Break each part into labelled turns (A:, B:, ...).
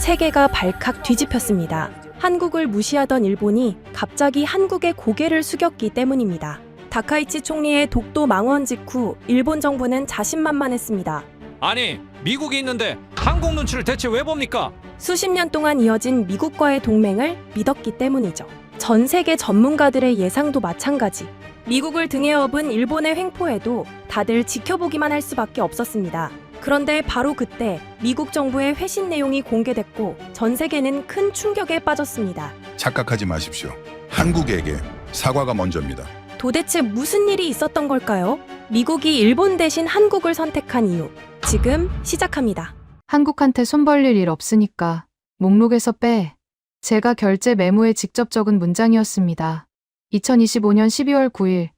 A: 세계가 발칵 뒤집혔습니다. 한국을 무시하던 일본이 갑자기 한국에 고개를 숙였기 때문입니다. 다카이치 총리의 독도 망원 직후 일본 정부는 자신만만했습니다.
B: 아니, 미국이 있는데 한국 눈치를 대체 왜 봅니까?
A: 수십 년 동안 이어진 미국과의 동맹을 믿었기 때문이죠. 전 세계 전문가들의 예상도 마찬가지. 미국을 등에 업은 일본의 횡포에도 다들 지켜보기만 할 수밖에 없었습니다. 그런데 바로 그때 미국 정부의 회신 내용이 공개됐고 전 세계는 큰 충격에 빠졌습니다.
C: 착각하지 마십시오. 한국에게 사과가 먼저입니다.
A: 도대체 무슨 일이 있었던 걸까요? 미국이 일본 대신 한국을 선택한 이유. 지금 시작합니다.
D: 한국한테 손 벌릴 일 없으니까 목록에서 빼. 제가 결제 메모에 직접 적은 문장이었습니다. 2025년 12월 9일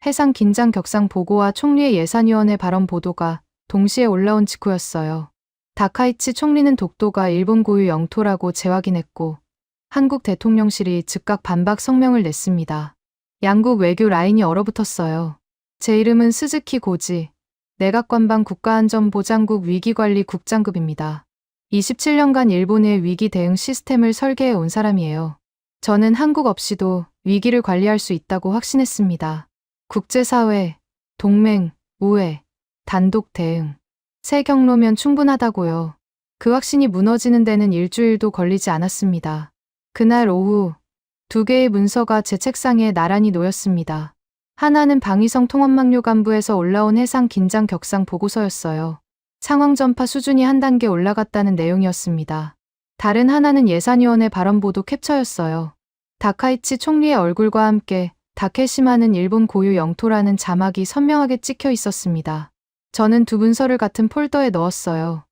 D: 해상 긴장 격상 보고와 총리의 예산위원회 발언 보도가 동시에 올라온 직후였어요. 다카이치 총리는 독도가 일본 고유 영토라고 재확인했고 한국 대통령실이 즉각 반박 성명을 냈습니다. 양국 외교 라인이 얼어붙었어요. 제 이름은 스즈키 고지, 내각관방 국가안전보장국 위기관리 국장급입니다. 27년간 일본의 위기 대응 시스템을 설계해 온 사람이에요. 저는 한국 없이도 위기를 관리할 수 있다고 확신했습니다. 국제사회, 동맹, 우회, 단독 대응. 세 경로면 충분하다고요. 그 확신이 무너지는 데는 일주일도 걸리지 않았습니다. 그날 오후 2개의 문서가 제 책상에 나란히 놓였습니다. 하나는 방위성 통합망료간부에서 올라온 해상 긴장 격상 보고서였어요. 상황 전파 수준이 한 단계 올라갔다는 내용이었습니다. 다른 하나는 예산위원회 발언 보도 캡처였어요. 다카이치 총리의 얼굴과 함께 다케시마는 일본 고유 영토라는 자막이 선명하게 찍혀 있었습니다. 저는 두 문서를 같은 폴더에 넣었어요.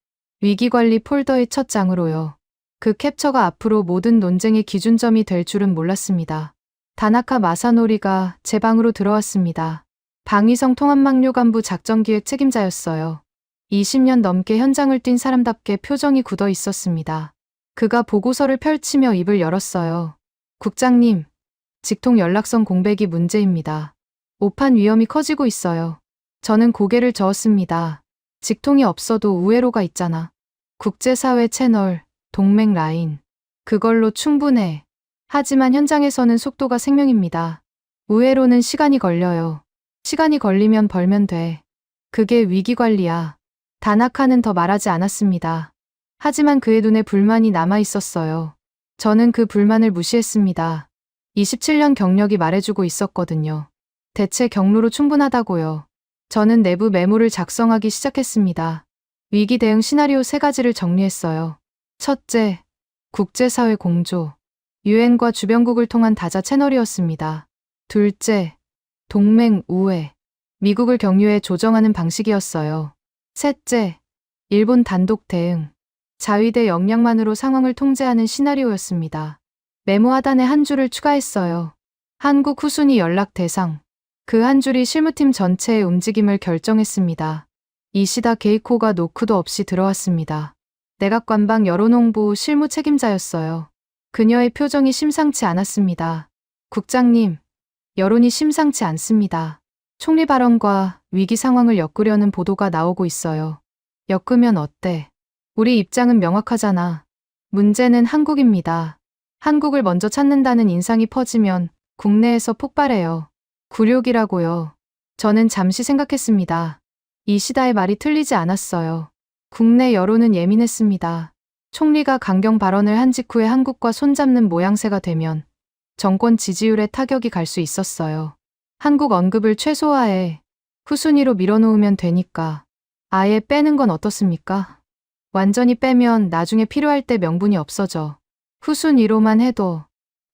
D: 위기관리 폴더의 첫 장으로요. 그 캡처가 앞으로 모든 논쟁의 기준점이 될 줄은 몰랐습니다. 다나카 마사노리가 제 방으로 들어왔습니다. 방위성 통합망료간부 작전기획 책임자였어요. 20년 넘게 현장을 뛴 사람답게 표정이 굳어 있었습니다. 그가 보고서를 펼치며 입을 열었어요. 국장님, 직통 연락선 공백이 문제입니다. 오판 위험이 커지고 있어요. 저는 고개를 저었습니다. 직통이 없어도 우회로가 있잖아. 국제사회 채널, 동맹 라인. 그걸로 충분해. 하지만 현장에서는 속도가 생명입니다. 우회로는 시간이 걸려요. 시간이 걸리면 벌면 돼. 그게 위기관리야. 다나카는 더 말하지 않았습니다. 하지만 그의 눈에 불만이 남아 있었어요. 저는 그 불만을 무시했습니다. 27년 경력이 말해주고 있었거든요. 대체 경로로 충분하다고요. 저는 내부 메모를 작성하기 시작했습니다. 위기 대응 시나리오 3가지를 정리했어요. 첫째, 국제사회 공조. 유엔과 주변국을 통한 다자 채널이었습니다. 둘째, 동맹 우회. 미국을 경유해 조정하는 방식이었어요. 셋째, 일본 단독 대응. 자위대 역량만으로 상황을 통제하는 시나리오였습니다. 메모 하단에 한 줄을 추가했어요. 한국 후순위 연락 대상. 그 한 줄이 실무팀 전체의 움직임을 결정했습니다. 이시다 게이코가 노크도 없이 들어왔습니다. 내각관방 여론홍보 실무 책임자였어요. 그녀의 표정이 심상치 않았습니다. 국장님, 여론이 심상치 않습니다. 총리 발언과 위기 상황을 엮으려는 보도가 나오고 있어요. 엮으면 어때? 우리 입장은 명확하잖아. 문제는 한국입니다. 한국을 먼저 찾는다는 인상이 퍼지면 국내에서 폭발해요. 굴욕이라고요. 저는 잠시 생각했습니다. 이시다의 말이 틀리지 않았어요. 국내 여론은 예민했습니다. 총리가 강경 발언을 한 직후에 한국과 손잡는 모양새가 되면 정권 지지율에 타격이 갈 수 있었어요. 한국 언급을 최소화해 후순위로 밀어놓으면 되니까. 아예 빼는 건 어떻습니까? 완전히 빼면 나중에 필요할 때 명분이 없어져. 후순위로만 해도.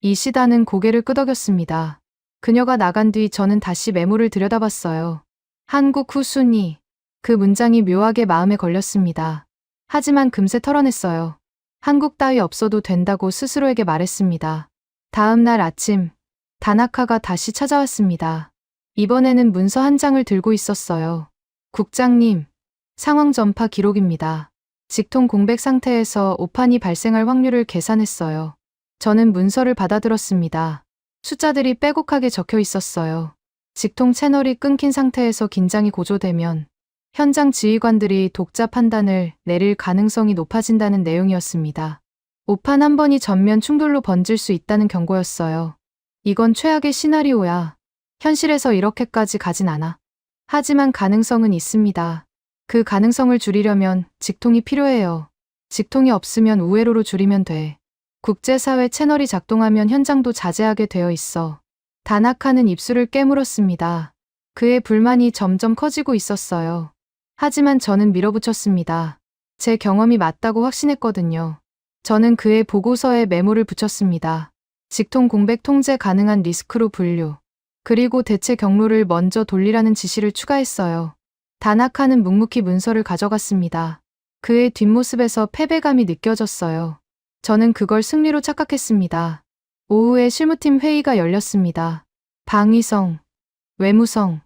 D: 이시다는 고개를 끄덕였습니다. 그녀가 나간 뒤 저는 다시 메모를 들여다봤어요. 한국 후순위. 그 문장이 묘하게 마음에 걸렸습니다. 하지만 금세 털어냈어요. 한국 따위 없어도 된다고 스스로에게 말했습니다. 다음 날 아침, 다나카가 다시 찾아왔습니다. 이번에는 문서 한 장을 들고 있었어요. 국장님, 상황 전파 기록입니다. 직통 공백 상태에서 오판이 발생할 확률을 계산했어요. 저는 문서를 받아들었습니다. 숫자들이 빼곡하게 적혀 있었어요. 직통 채널이 끊긴 상태에서 긴장이 고조되면 현장 지휘관들이 독자 판단을 내릴 가능성이 높아진다는 내용이었습니다. 오판 한 번이 전면 충돌로 번질 수 있다는 경고였어요. 이건 최악의 시나리오야. 현실에서 이렇게까지 가진 않아. 하지만 가능성은 있습니다. 그 가능성을 줄이려면 직통이 필요해요. 직통이 없으면 우회로로 줄이면 돼. 국제사회 채널이 작동하면 현장도 자제하게 되어 있어. 다나카는 입술을 깨물었습니다. 그의 불만이 점점 커지고 있었어요. 하지만 저는 밀어붙였습니다. 제 경험이 맞다고 확신했거든요. 저는 그의 보고서에 메모를 붙였습니다. 직통 공백 통제 가능한 리스크로 분류. 그리고 대체 경로를 먼저 돌리라는 지시를 추가했어요. 다나카는 묵묵히 문서를 가져갔습니다. 그의 뒷모습에서 패배감이 느껴졌어요. 저는 그걸 승리로 착각했습니다. 오후에 실무팀 회의가 열렸습니다. 방위성, 외무성,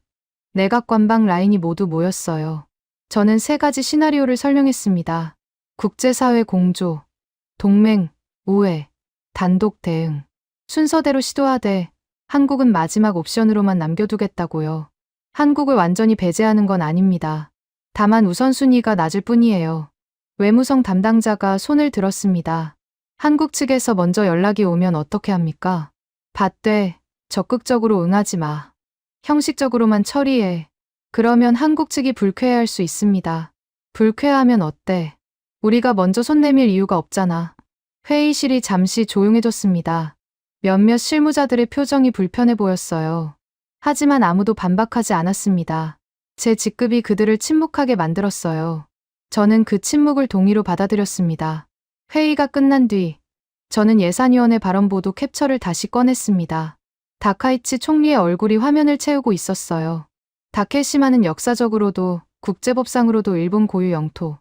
D: 내각관방 라인이 모두 모였어요. 저는 3가지 시나리오를 설명했습니다. 국제사회 공조, 동맹, 우회, 단독 대응. 순서대로 시도하되 한국은 마지막 옵션으로만 남겨두겠다고요. 한국을 완전히 배제하는 건 아닙니다. 다만 우선순위가 낮을 뿐이에요. 외무성 담당자가 손을 들었습니다. 한국 측에서 먼저 연락이 오면 어떻게 합니까? 받되 적극적으로 응하지 마. 형식적으로만 처리해. 그러면 한국 측이 불쾌해할 수 있습니다. 불쾌하면 어때? 우리가 먼저 손 내밀 이유가 없잖아. 회의실이 잠시 조용해졌습니다. 몇몇 실무자들의 표정이 불편해 보였어요. 하지만 아무도 반박하지 않았습니다. 제 직급이 그들을 침묵하게 만들었어요. 저는 그 침묵을 동의로 받아들였습니다. 회의가 끝난 뒤 저는 예산위원회 발언보도 캡처를 다시 꺼냈습니다. 다카이치 총리의 얼굴이 화면을 채우고 있었어요. 다케시마는 역사적으로도 국제법상으로도 일본 고유 영토.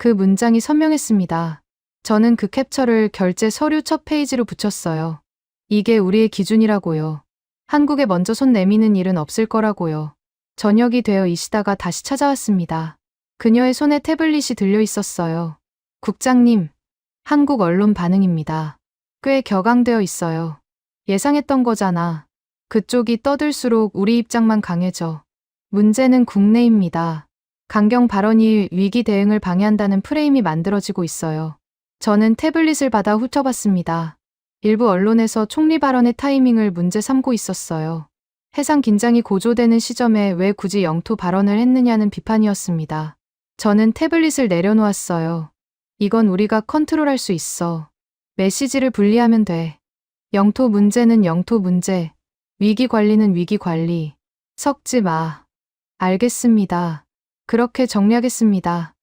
D: 그 문장이 선명했습니다. 저는 그 캡처를 결제 서류 첫 페이지로 붙였어요. 이게 우리의 기준이라고요. 한국에 먼저 손 내미는 일은 없을 거라고요. 저녁이 되어 이시다가 다시 찾아왔습니다. 그녀의 손에 태블릿이 들려 있었어요. 국장님, 한국 언론 반응입니다. 꽤 격앙되어 있어요. 예상했던 거잖아. 그쪽이 떠들수록 우리 입장만 강해져. 문제는 국내입니다. 강경 발언이 위기 대응을 방해한다는 프레임이 만들어지고 있어요. 저는 태블릿을 받아 훑어봤습니다. 일부 언론에서 총리 발언의 타이밍을 문제 삼고 있었어요. 해상 긴장이 고조되는 시점에 왜 굳이 영토 발언을 했느냐는 비판이었습니다. 저는 태블릿을 내려놓았어요. 이건 우리가 컨트롤할 수 있어. 메시지를 분리하면 돼. 영토 문제는 영토 문제, 위기 관리는 위기 관리. 섞지 마. 알겠습니다. 그렇게 정리하겠습니다.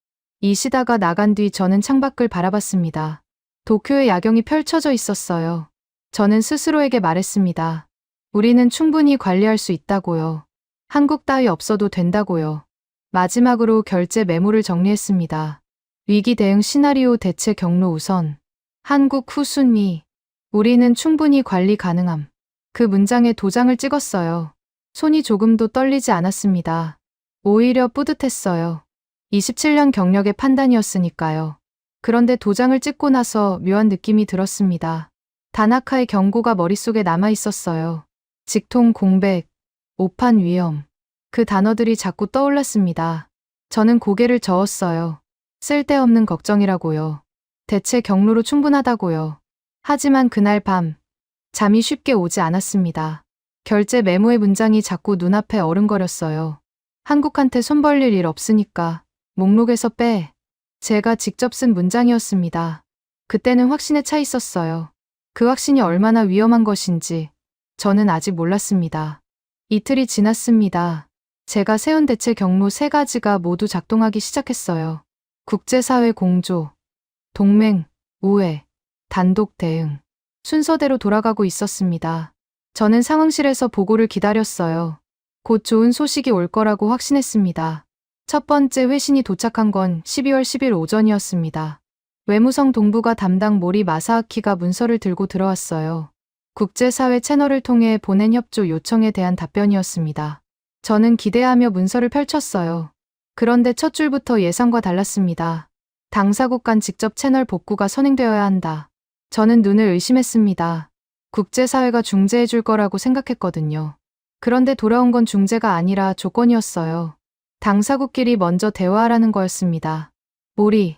D: 이시다가 나간 뒤 저는 창밖을 바라봤습니다. 도쿄의 야경이 펼쳐져 있었어요. 저는 스스로에게 말했습니다. 우리는 충분히 관리할 수 있다고요. 한국 따위 없어도 된다고요. 마지막으로 결제 메모를 정리했습니다. 위기 대응 시나리오 대체 경로 우선. 한국 후순위. 우리는 충분히 관리 가능함. 그 문장에 도장을 찍었어요. 손이 조금도 떨리지 않았습니다. 오히려 뿌듯했어요. 27년 경력의 판단이었으니까요. 그런데 도장을 찍고 나서 묘한 느낌이 들었습니다. 다나카의 경고가 머릿속에 남아 있었어요. 직통 공백, 오판 위험. 그 단어들이 자꾸 떠올랐습니다. 저는 고개를 저었어요. 쓸데없는 걱정이라고요. 대체 경로로 충분하다고요. 하지만 그날 밤, 잠이 쉽게 오지 않았습니다. 결제 메모의 문장이 자꾸 눈앞에 어른거렸어요. 한국한테 손 벌릴 일 없으니까 목록에서 빼. 제가 직접 쓴 문장이었습니다. 그때는 확신에 차 있었어요. 그 확신이 얼마나 위험한 것인지 저는 아직 몰랐습니다. 이틀이 지났습니다. 제가 세운 대체 경로 3가지가 모두 작동하기 시작했어요. 국제사회 공조, 동맹, 우회, 단독 대응. 순서대로 돌아가고 있었습니다. 저는 상황실에서 보고를 기다렸어요. 곧 좋은 소식이 올 거라고 확신했습니다. 첫 번째 회신이 도착한 건 12월 10일 오전이었습니다. 외무성 동부가 담당 모리 마사아키가 문서를 들고 들어왔어요. 국제사회 채널을 통해 보낸 협조 요청에 대한 답변이었습니다. 저는 기대하며 문서를 펼쳤어요. 그런데 첫 줄부터 예상과 달랐습니다. 당사국 간 직접 채널 복구가 선행되어야 한다. 저는 눈을 의심했습니다. 국제사회가 중재해 줄 거라고 생각했거든요. 그런데 돌아온 건 중재가 아니라 조건이었어요. 당사국끼리 먼저 대화하라는 거였습니다. 모리,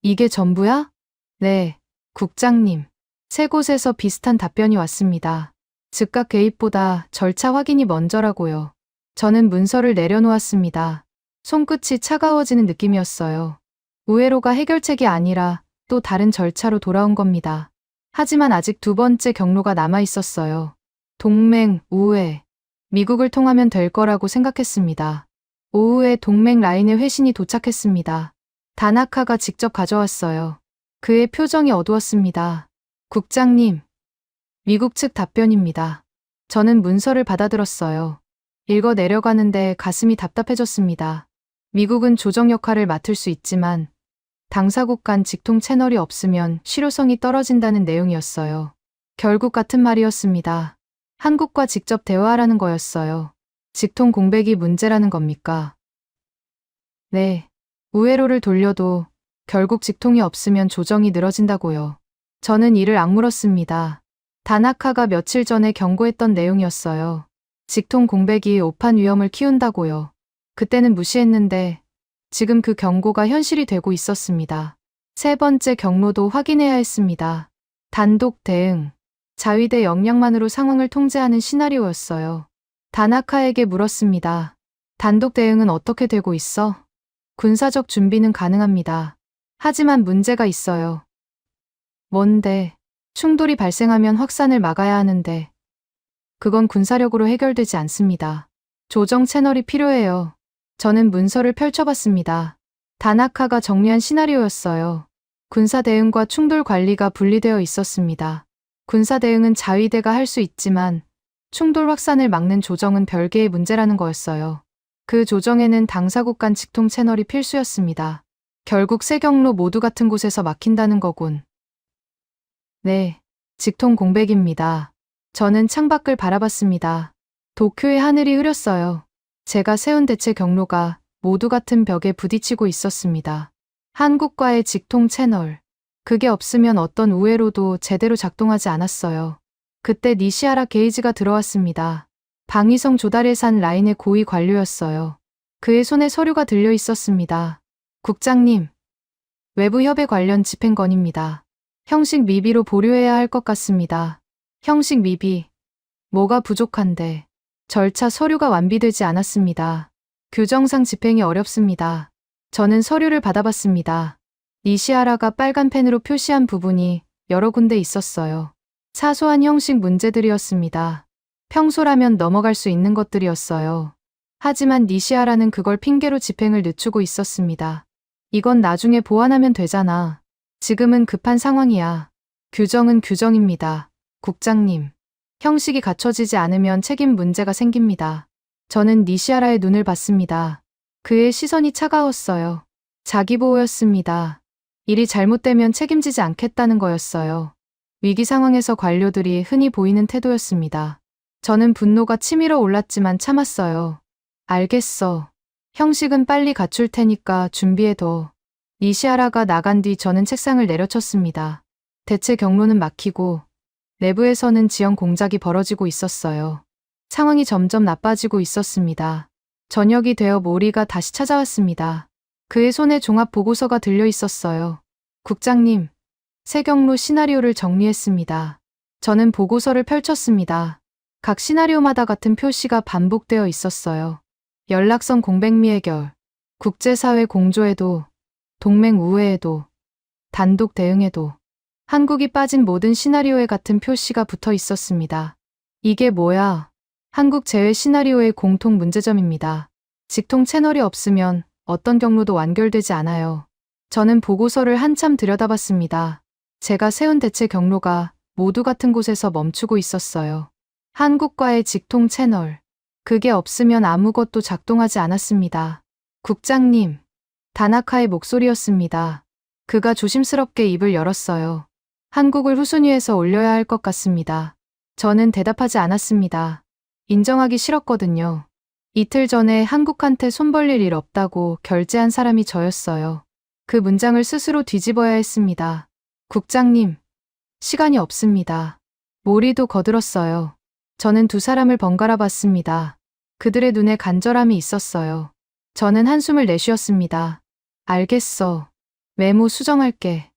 D: 이게 전부야? 네. 국장님, 세 곳에서 비슷한 답변이 왔습니다. 즉각 개입보다 절차 확인이 먼저라고요. 저는 문서를 내려놓았습니다. 손끝이 차가워지는 느낌이었어요. 우회로가 해결책이 아니라 또 다른 절차로 돌아온 겁니다. 하지만 아직 두 번째 경로가 남아 있었어요. 동맹, 우회. 미국을 통하면 될 거라고 생각했습니다. 오후에 동맹 라인에 회신이 도착했습니다. 다나카가 직접 가져왔어요. 그의 표정이 어두웠습니다. 국장님, 미국 측 답변입니다. 저는 문서를 받아들었어요. 읽어 내려가는데 가슴이 답답해졌습니다. 미국은 조정 역할을 맡을 수 있지만 당사국 간 직통 채널이 없으면 실효성이 떨어진다는 내용이었어요. 결국 같은 말이었습니다. 한국과 직접 대화하라는 거였어요. 직통 공백이 문제라는 겁니까? 네. 우회로를 돌려도 결국 직통이 없으면 조정이 늘어진다고요. 저는 이를 악물었습니다. 다나카가 며칠 전에 경고했던 내용이었어요. 직통 공백이 오판 위험을 키운다고요. 그때는 무시했는데 지금 그 경고가 현실이 되고 있었습니다. 세 번째 경로도 확인해야 했습니다. 단독 대응. 자위대 역량만으로 상황을 통제하는 시나리오였어요. 다나카에게 물었습니다. 단독 대응은 어떻게 되고 있어? 군사적 준비는 가능합니다. 하지만 문제가 있어요. 뭔데? 충돌이 발생하면 확산을 막아야 하는데 그건 군사력으로 해결되지 않습니다. 조정 채널이 필요해요. 저는 문서를 펼쳐봤습니다. 다나카가 정리한 시나리오였어요. 군사 대응과 충돌 관리가 분리되어 있었습니다. 군사 대응은 자위대가 할 수 있지만 충돌 확산을 막는 조정은 별개의 문제라는 거였어요. 그 조정에는 당사국 간 직통 채널이 필수였습니다. 결국 세 경로 모두 같은 곳에서 막힌다는 거군. 네, 직통 공백입니다. 저는 창밖을 바라봤습니다. 도쿄의 하늘이 흐렸어요. 제가 세운 대체 경로가 모두 같은 벽에 부딪히고 있었습니다. 한국과의 직통 채널. 그게 없으면 어떤 우회로도 제대로 작동하지 않았어요. 그때 니시하라 게이지가 들어왔습니다. 방위성 조다레산 라인의 고위 관료였어요. 그의 손에 서류가 들려 있었습니다. 국장님, 외부 협의 관련 집행건입니다. 형식 미비로 보류해야 할 것 같습니다. 형식 미비. 뭐가 부족한데? 절차 서류가 완비되지 않았습니다. 규정상 집행이 어렵습니다. 저는 서류를 받아봤습니다. 니시하라가 빨간 펜으로 표시한 부분이 여러 군데 있었어요. 사소한 형식 문제들이었습니다. 평소라면 넘어갈 수 있는 것들이었어요. 하지만 니시하라는 그걸 핑계로 집행을 늦추고 있었습니다. 이건 나중에 보완하면 되잖아. 지금은 급한 상황이야. 규정은 규정입니다. 국장님. 형식이 갖춰지지 않으면 책임 문제가 생깁니다. 저는 니시하라의 눈을 봤습니다. 그의 시선이 차가웠어요. 자기보호였습니다. 일이 잘못되면 책임지지 않겠다는 거였어요. 위기 상황에서 관료들이 흔히 보이는 태도였습니다. 저는 분노가 치밀어 올랐지만 참았어요. 알겠어. 형식은 빨리 갖출 테니까 준비해둬. 니시하라가 나간 뒤 저는 책상을 내려쳤습니다. 대체 경로는 막히고 내부에서는 지형 공작이 벌어지고 있었어요. 상황이 점점 나빠지고 있었습니다. 저녁이 되어 모리가 다시 찾아왔습니다. 그의 손에 종합 보고서가 들려 있었어요. 국장님, 새 경로 시나리오를 정리했습니다. 저는 보고서를 펼쳤습니다. 각 시나리오마다 같은 표시가 반복되어 있었어요. 연락선 공백 미해결, 국제사회 공조에도, 동맹 우회에도, 단독 대응에도, 한국이 빠진 모든 시나리오에 같은 표시가 붙어 있었습니다. 이게 뭐야? 한국 제외 시나리오의 공통 문제점입니다. 직통 채널이 없으면 어떤 경로도 완결되지 않아요. 저는 보고서를 한참 들여다봤습니다. 제가 세운 대체 경로가 모두 같은 곳에서 멈추고 있었어요. 한국과의 직통 채널. 그게 없으면 아무것도 작동하지 않았습니다. 국장님. 다나카의 목소리였습니다. 그가 조심스럽게 입을 열었어요. 한국을 후순위에서 올려야 할 것 같습니다. 저는 대답하지 않았습니다. 인정하기 싫었거든요. 이틀 전에 한국한테 손 벌릴 일 없다고 결재한 사람이 저였어요. 그 문장을 스스로 뒤집어야 했습니다. 국장님, 시간이 없습니다. 모리도 거들었어요. 저는 두 사람을 번갈아 봤습니다. 그들의 눈에 간절함이 있었어요. 저는 한숨을 내쉬었습니다. 알겠어. 메모 수정할게.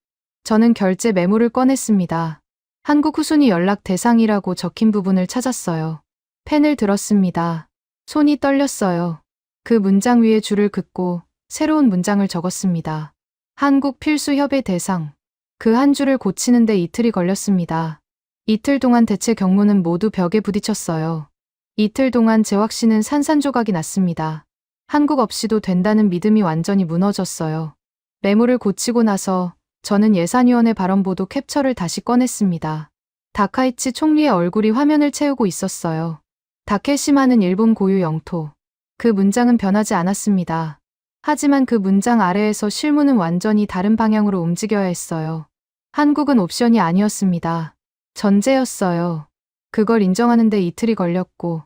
D: 저는 결제 메모를 꺼냈습니다. 한국 후순위 연락 대상이라고 적힌 부분을 찾았어요. 펜을 들었습니다. 손이 떨렸어요. 그 문장 위에 줄을 긋고 새로운 문장을 적었습니다. 한국 필수 협의 대상. 그 한 줄을 고치는데 이틀이 걸렸습니다. 이틀 동안 대체 경무는 모두 벽에 부딪혔어요. 이틀 동안 제 확신은 산산조각이 났습니다. 한국 없이도 된다는 믿음이 완전히 무너졌어요. 메모를 고치고 나서 저는 예산위원회 발언보도 캡처를 다시 꺼냈습니다. 다카이치 총리의 얼굴이 화면을 채우고 있었어요. 다케시마는 일본 고유 영토. 그 문장은 변하지 않았습니다. 하지만 그 문장 아래에서 실무는 완전히 다른 방향으로 움직여야 했어요. 한국은 옵션이 아니었습니다. 전제였어요. 그걸 인정하는데 이틀이 걸렸고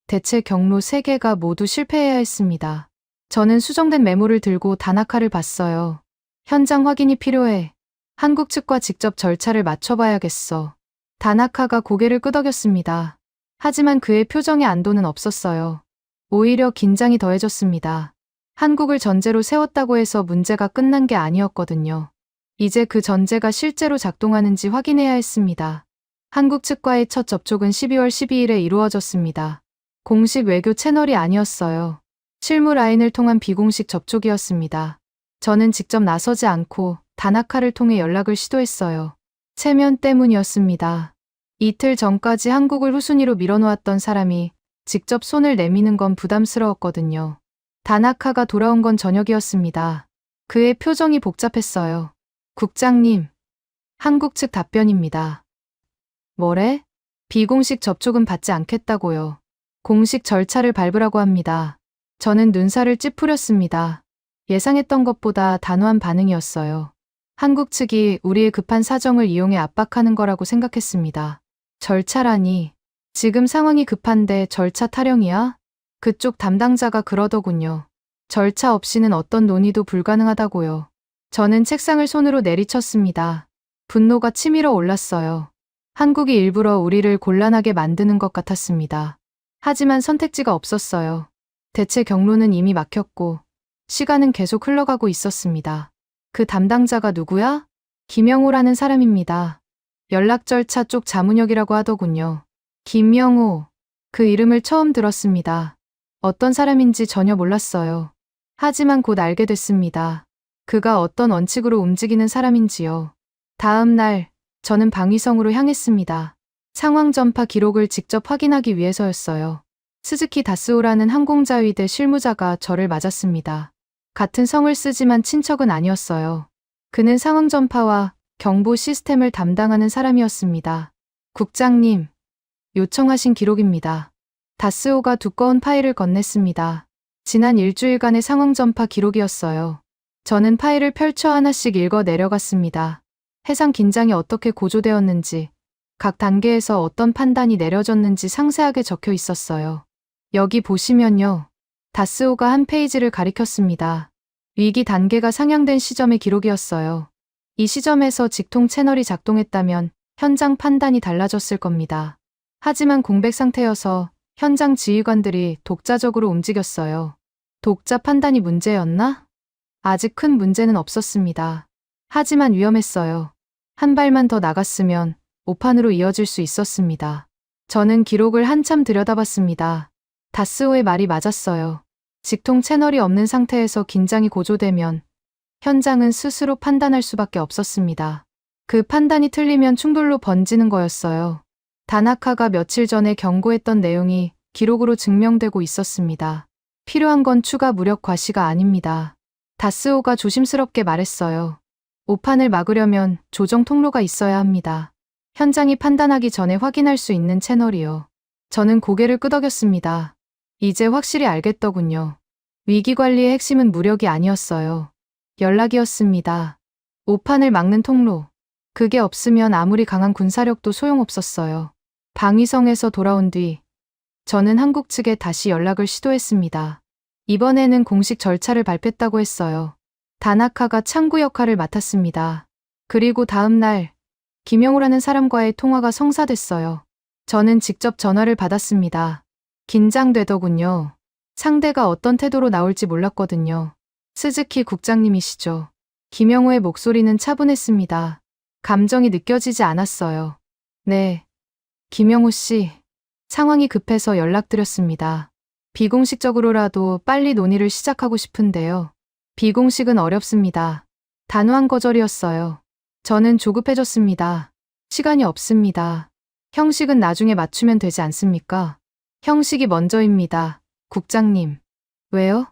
D: 대체 경로 3개가 모두 실패해야 했습니다. 저는 수정된 메모를 들고 다나카를 봤어요. 현장 확인이 필요해. 한국 측과 직접 절차를 맞춰봐야겠어. 다나카가 고개를 끄덕였습니다. 하지만 그의 표정에 안도는 없었어요. 오히려 긴장이 더해졌습니다. 한국을 전제로 세웠다고 해서 문제가 끝난 게 아니었거든요. 이제 그 전제가 실제로 작동하는지 확인해야 했습니다. 한국 측과의 첫 접촉은 12월 12일에 이루어졌습니다. 공식 외교 채널이 아니었어요. 실무 라인을 통한 비공식 접촉이었습니다. 저는 직접 나서지 않고 다나카를 통해 연락을 시도했어요. 체면 때문이었습니다. 이틀 전까지 한국을 후순위로 밀어놓았던 사람이 직접 손을 내미는 건 부담스러웠거든요. 다나카가 돌아온 건 저녁이었습니다. 그의 표정이 복잡했어요. 국장님, 한국 측 답변입니다. 뭐래? 비공식 접촉은 받지 않겠다고요. 공식 절차를 밟으라고 합니다. 저는 눈살을 찌푸렸습니다. 예상했던 것보다 단호한 반응이었어요. 한국 측이 우리의 급한 사정을 이용해 압박하는 거라고 생각했습니다. 절차라니. 지금 상황이 급한데 절차 타령이야? 그쪽 담당자가 그러더군요. 절차 없이는 어떤 논의도 불가능하다고요. 저는 책상을 손으로 내리쳤습니다. 분노가 치밀어 올랐어요. 한국이 일부러 우리를 곤란하게 만드는 것 같았습니다. 하지만 선택지가 없었어요. 대체 경로는 이미 막혔고 시간은 계속 흘러가고 있었습니다. 그 담당자가 누구야? 김영호라는 사람입니다. 연락 절차 쪽 자문역이라고 하더군요. 김영호. 그 이름을 처음 들었습니다. 어떤 사람인지 전혀 몰랐어요. 하지만 곧 알게 됐습니다. 그가 어떤 원칙으로 움직이는 사람인지요. 다음 날 저는 방위성으로 향했습니다. 상황 전파 기록을 직접 확인하기 위해서였어요. 스즈키 다스오라는 항공자위대 실무자가 저를 맞았습니다. 같은 성을 쓰지만 친척은 아니었어요. 그는 상황 전파와 경보 시스템을 담당하는 사람이었습니다. 국장님, 요청하신 기록입니다. 다스오가 두꺼운 파일을 건넸습니다. 지난 일주일간의 상황 전파 기록이었어요. 저는 파일을 펼쳐 하나씩 읽어 내려갔습니다. 해상 긴장이 어떻게 고조되었는지, 각 단계에서 어떤 판단이 내려졌는지 상세하게 적혀 있었어요. 여기 보시면요. 다스오가 한 페이지를 가리켰습니다. 위기 단계가 상향된 시점의 기록이었어요. 이 시점에서 직통 채널이 작동했다면 현장 판단이 달라졌을 겁니다. 하지만 공백 상태여서 현장 지휘관들이 독자적으로 움직였어요. 독자 판단이 문제였나? 아직 큰 문제는 없었습니다. 하지만 위험했어요. 한 발만 더 나갔으면 오판으로 이어질 수 있었습니다. 저는 기록을 한참 들여다봤습니다. 다스오의 말이 맞았어요. 직통 채널이 없는 상태에서 긴장이 고조되면 현장은 스스로 판단할 수밖에 없었습니다. 그 판단이 틀리면 충돌로 번지는 거였어요. 다나카가 며칠 전에 경고했던 내용이 기록으로 증명되고 있었습니다. 필요한 건 추가 무력 과시가 아닙니다. 다스오가 조심스럽게 말했어요. 오판을 막으려면 조정 통로가 있어야 합니다. 현장이 판단하기 전에 확인할 수 있는 채널이요. 저는 고개를 끄덕였습니다. 이제 확실히 알겠더군요. 위기관리의 핵심은 무력이 아니었어요. 연락이었습니다. 오판을 막는 통로. 그게 없으면 아무리 강한 군사력도 소용없었어요. 방위성에서 돌아온 뒤 저는 한국 측에 다시 연락을 시도했습니다. 이번에는 공식 절차를 밟겠다고 했어요. 다나카가 창구 역할을 맡았습니다. 그리고 다음 날 김영호라는 사람과의 통화가 성사됐어요. 저는 직접 전화를 받았습니다. 긴장되더군요. 상대가 어떤 태도로 나올지 몰랐거든요. 스즈키 국장님이시죠. 김영호의 목소리는 차분했습니다. 감정이 느껴지지 않았어요. 네. 김영호 씨. 상황이 급해서 연락드렸습니다. 비공식적으로라도 빨리 논의를 시작하고 싶은데요. 비공식은 어렵습니다. 단호한 거절이었어요. 저는 조급해졌습니다. 시간이 없습니다. 형식은 나중에 맞추면 되지 않습니까? 형식이 먼저입니다. 국장님. 왜요?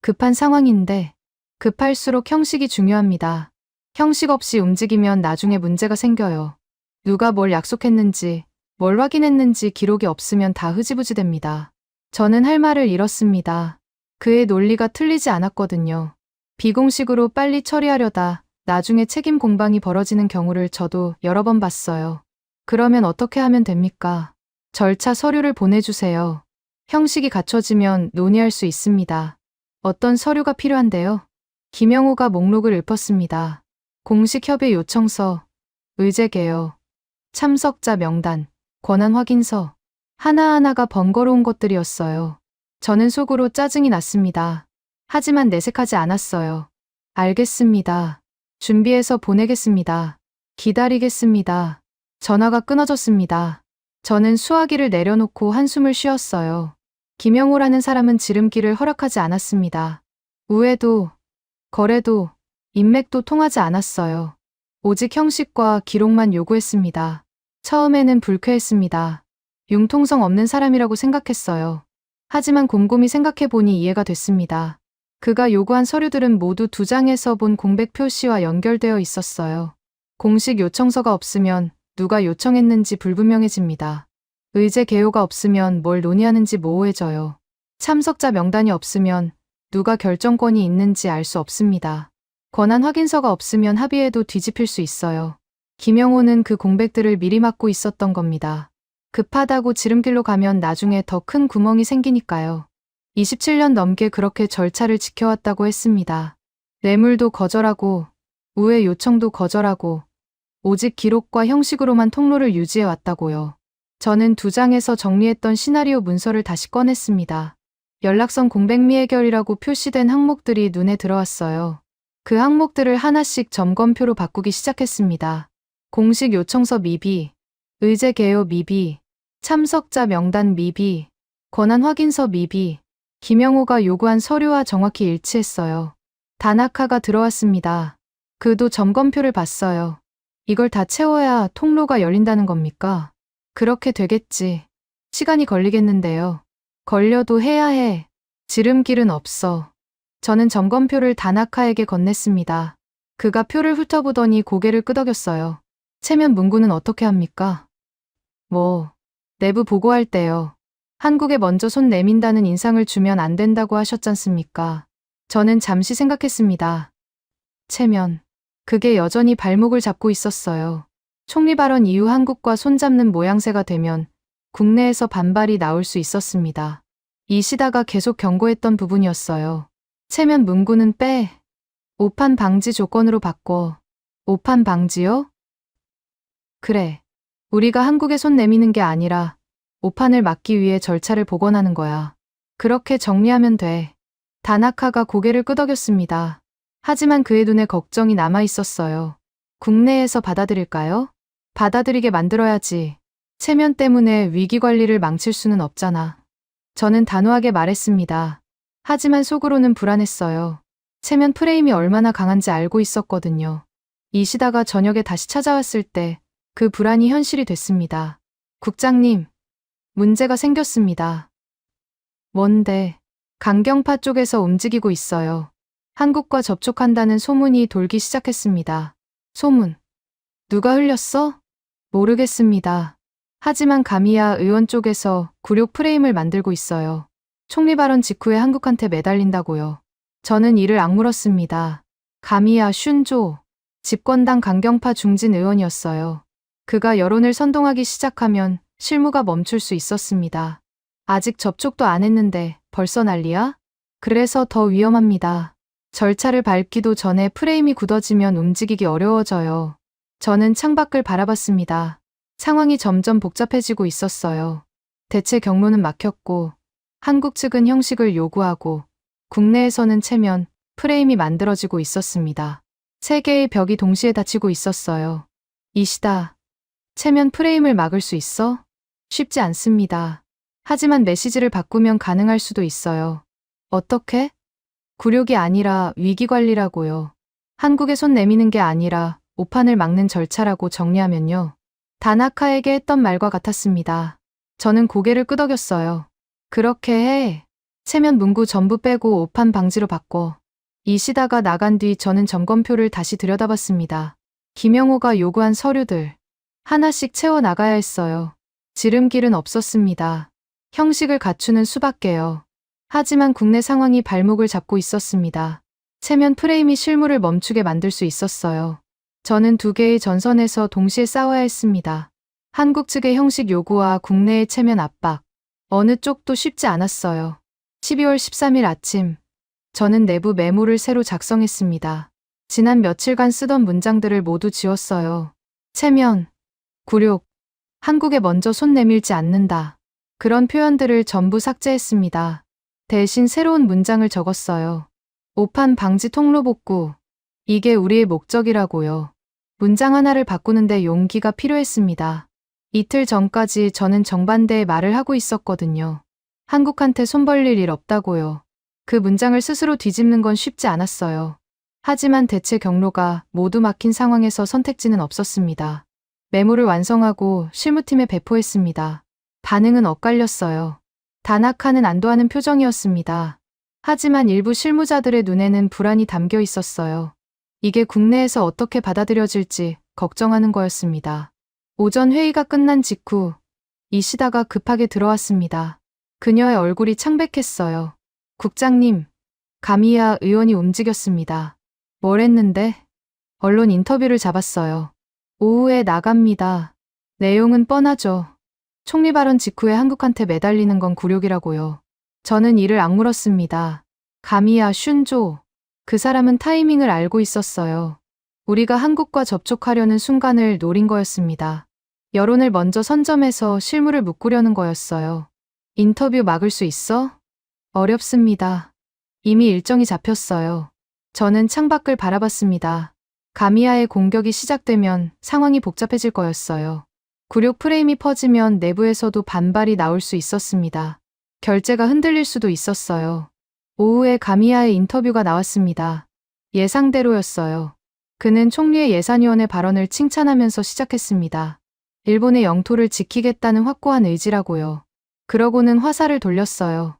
D: 급한 상황인데. 급할수록 형식이 중요합니다. 형식 없이 움직이면 나중에 문제가 생겨요. 누가 뭘 약속했는지, 뭘 확인했는지 기록이 없으면 다 흐지부지 됩니다. 저는 할 말을 잃었습니다. 그의 논리가 틀리지 않았거든요. 비공식으로 빨리 처리하려다 나중에 책임 공방이 벌어지는 경우를 저도 여러 번 봤어요. 그러면 어떻게 하면 됩니까? 절차 서류를 보내주세요. 형식이 갖춰지면 논의할 수 있습니다. 어떤 서류가 필요한데요? 김영호가 목록을 읊었습니다. 공식 협의 요청서, 의제 개요, 참석자 명단, 권한 확인서. 하나하나가 번거로운 것들이었어요. 저는 속으로 짜증이 났습니다. 하지만 내색하지 않았어요. 알겠습니다. 준비해서 보내겠습니다. 기다리겠습니다. 전화가 끊어졌습니다. 저는 수화기를 내려놓고 한숨을 쉬었어요. 김영호라는 사람은 지름길을 허락하지 않았습니다. 우애도, 거래도, 인맥도 통하지 않았어요. 오직 형식과 기록만 요구했습니다. 처음에는 불쾌했습니다. 융통성 없는 사람이라고 생각했어요. 하지만 곰곰이 생각해보니 이해가 됐습니다. 그가 요구한 서류들은 모두 2장에서 본 공백 표시와 연결되어 있었어요. 공식 요청서가 없으면 누가 요청했는지 불분명해집니다. 의제 개요가 없으면 뭘 논의하는지 모호해져요. 참석자 명단이 없으면 누가 결정권이 있는지 알 수 없습니다. 권한 확인서가 없으면 합의에도 뒤집힐 수 있어요. 김영호는 그 공백들을 미리 막고 있었던 겁니다. 급하다고 지름길로 가면 나중에 더 큰 구멍이 생기니까요. 27년 넘게 그렇게 절차를 지켜왔다고 했습니다. 뇌물도 거절하고, 우회 요청도 거절하고, 오직 기록과 형식으로만 통로를 유지해왔다고요. 저는 2장에서 정리했던 시나리오 문서를 다시 꺼냈습니다. 연락선 공백 미해결이라고 표시된 항목들이 눈에 들어왔어요. 그 항목들을 하나씩 점검표로 바꾸기 시작했습니다. 공식 요청서 미비, 의제 개요 미비, 참석자 명단 미비, 권한 확인서 미비. 김영호가 요구한 서류와 정확히 일치했어요. 다나카가 들어왔습니다. 그도 점검표를 봤어요. 이걸 다 채워야 통로가 열린다는 겁니까? 그렇게 되겠지. 시간이 걸리겠는데요. 걸려도 해야 해. 지름길은 없어. 저는 점검표를 다나카에게 건넸습니다. 그가 표를 훑어보더니 고개를 끄덕였어요. 체면 문구는 어떻게 합니까? 내부 보고할 때요. 한국에 먼저 손 내민다는 인상을 주면 안 된다고 하셨잖습니까? 저는 잠시 생각했습니다. 체면. 그게 여전히 발목을 잡고 있었어요. 총리 발언 이후 한국과 손잡는 모양새가 되면 국내에서 반발이 나올 수 있었습니다. 이시다가 계속 경고했던 부분이었어요. 체면 문구는 빼. 오판 방지 조건으로 바꿔. 오판 방지요? 그래. 우리가 한국에 손 내미는 게 아니라 오판을 막기 위해 절차를 복원하는 거야. 그렇게 정리하면 돼. 다나카가 고개를 끄덕였습니다. 하지만 그의 눈에 걱정이 남아 있었어요. 국내에서 받아들일까요? 받아들이게 만들어야지. 체면 때문에 위기 관리를 망칠 수는 없잖아. 저는 단호하게 말했습니다. 하지만 속으로는 불안했어요. 체면 프레임이 얼마나 강한지 알고 있었거든요. 이시다가 저녁에 다시 찾아왔을 때 그 불안이 현실이 됐습니다. 국장님, 문제가 생겼습니다. 뭔데? 강경파 쪽에서 움직이고 있어요. 한국과 접촉한다는 소문이 돌기 시작했습니다. 소문. 누가 흘렸어? 모르겠습니다. 하지만 가미야 의원 쪽에서 굴욕 프레임을 만들고 있어요. 총리 발언 직후에 한국한테 매달린다고요. 저는 이를 악물었습니다. 가미야 슌조. 집권당 강경파 중진 의원이었어요. 그가 여론을 선동하기 시작하면 실무가 멈출 수 있었습니다. 아직 접촉도 안 했는데 벌써 난리야? 그래서 더 위험합니다. 절차를 밟기도 전에 프레임이 굳어지면 움직이기 어려워져요. 저는 창밖을 바라봤습니다. 상황이 점점 복잡해지고 있었어요. 대체 경로는 막혔고, 한국 측은 형식을 요구하고, 국내에서는 체면, 프레임이 만들어지고 있었습니다. 세 개의 벽이 동시에 닫히고 있었어요. 이시다. 체면 프레임을 막을 수 있어? 쉽지 않습니다. 하지만 메시지를 바꾸면 가능할 수도 있어요. 어떻게? 굴욕이 아니라 위기관리라고요. 한국에 손 내미는 게 아니라 오판을 막는 절차라고 정리하면요. 다나카에게 했던 말과 같았습니다. 저는 고개를 끄덕였어요. 그렇게 해. 체면 문구 전부 빼고 오판 방지로 바꿔. 이시다가 나간 뒤 저는 점검표를 다시 들여다봤습니다. 김영호가 요구한 서류들. 하나씩 채워 나가야 했어요. 지름길은 없었습니다. 형식을 갖추는 수밖에요. 하지만 국내 상황이 발목을 잡고 있었습니다. 체면 프레임이 실무를 멈추게 만들 수 있었어요. 저는 두 개의 전선에서 동시에 싸워야 했습니다. 한국 측의 형식 요구와 국내의 체면 압박. 어느 쪽도 쉽지 않았어요. 12월 13일 아침, 저는 내부 메모를 새로 작성했습니다. 지난 며칠간 쓰던 문장들을 모두 지웠어요. 체면, 굴욕, 한국에 먼저 손 내밀지 않는다. 그런 표현들을 전부 삭제했습니다. 대신 새로운 문장을 적었어요. 오판 방지 통로 복구. 이게 우리의 목적이라고요. 문장 하나를 바꾸는데 용기가 필요했습니다. 이틀 전까지 저는 정반대의 말을 하고 있었거든요. 한국한테 손 벌릴 일 없다고요. 그 문장을 스스로 뒤집는 건 쉽지 않았어요. 하지만 대체 경로가 모두 막힌 상황에서 선택지는 없었습니다. 메모를 완성하고 실무팀에 배포했습니다. 반응은 엇갈렸어요. 다나카는 안도하는 표정이었습니다. 하지만 일부 실무자들의 눈에는 불안이 담겨 있었어요. 이게 국내에서 어떻게 받아들여질지 걱정하는 거였습니다. 오전 회의가 끝난 직후 이시다가 급하게 들어왔습니다. 그녀의 얼굴이 창백했어요. 국장님, 가미야 의원이 움직였습니다. 뭘 했는데? 언론 인터뷰를 잡았어요. 오후에 나갑니다. 내용은 뻔하죠. 총리 발언 직후에 한국한테 매달리는 건 굴욕이라고요. 저는 이를 악물었습니다. 가미야 슌조. 그 사람은 타이밍을 알고 있었어요. 우리가 한국과 접촉하려는 순간을 노린 거였습니다. 여론을 먼저 선점해서 실무를 묶으려는 거였어요. 인터뷰 막을 수 있어? 어렵습니다. 이미 일정이 잡혔어요. 저는 창밖을 바라봤습니다. 가미야의 공격이 시작되면 상황이 복잡해질 거였어요. 굴욕 프레임이 퍼지면 내부에서도 반발이 나올 수 있었습니다. 결제가 흔들릴 수도 있었어요. 오후에 가미야의 인터뷰가 나왔습니다. 예상대로였어요. 그는 총리의 예산위원회 발언을 칭찬하면서 시작했습니다. 일본의 영토를 지키겠다는 확고한 의지라고요. 그러고는 화살을 돌렸어요.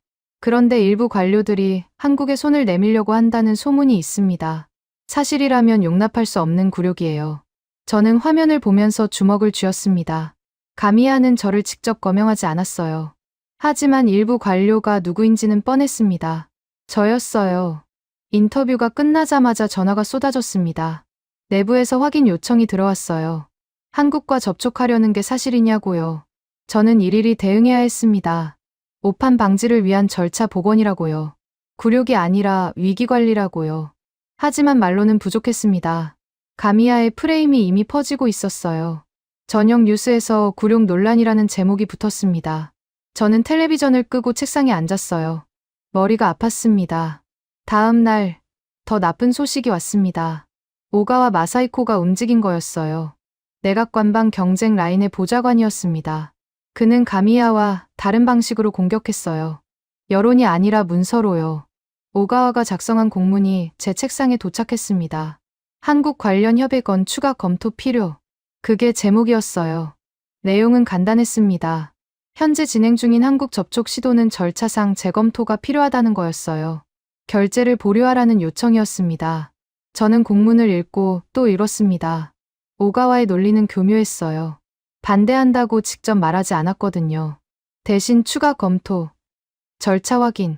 D: 그런데 일부 관료들이 한국에 손을 내밀려고 한다는 소문이 있습니다. 사실이라면 용납할 수 없는 굴욕이에요. 저는 화면을 보면서 주먹을 쥐었습니다. 가미야는 저를 직접 거명하지 않았어요. 하지만 일부 관료가 누구인지는 뻔했습니다. 저였어요. 인터뷰가 끝나자마자 전화가 쏟아졌습니다. 내부에서 확인 요청이 들어왔어요. 한국과 접촉하려는 게 사실이냐고요. 저는 일일이 대응해야 했습니다. 오판 방지를 위한 절차 복원이라고요. 굴욕이 아니라 위기관리라고요. 하지만 말로는 부족했습니다. 가미야의 프레임이 이미 퍼지고 있었어요. 저녁 뉴스에서 굴욕 논란이라는 제목이 붙었습니다. 저는 텔레비전을 끄고 책상에 앉았어요. 머리가 아팠습니다. 다음 날, 더 나쁜 소식이 왔습니다. 오가와 마사이코가 움직인 거였어요. 내각관방 경쟁 라인의 보좌관이었습니다. 그는 가미야와 다른 방식으로 공격했어요. 여론이 아니라 문서로요. 오가와가 작성한 공문이 제 책상에 도착했습니다. 한국 관련 협의건 추가 검토 필요. 그게 제목이었어요. 내용은 간단했습니다. 현재 진행 중인 한국 접촉 시도는 절차상 재검토가 필요하다는 거였어요. 결재를 보류하라는 요청이었습니다. 저는 공문을 읽고 또 읽었습니다. 오가와의 논리는 교묘했어요. 반대한다고 직접 말하지 않았거든요. 대신 추가 검토, 절차 확인,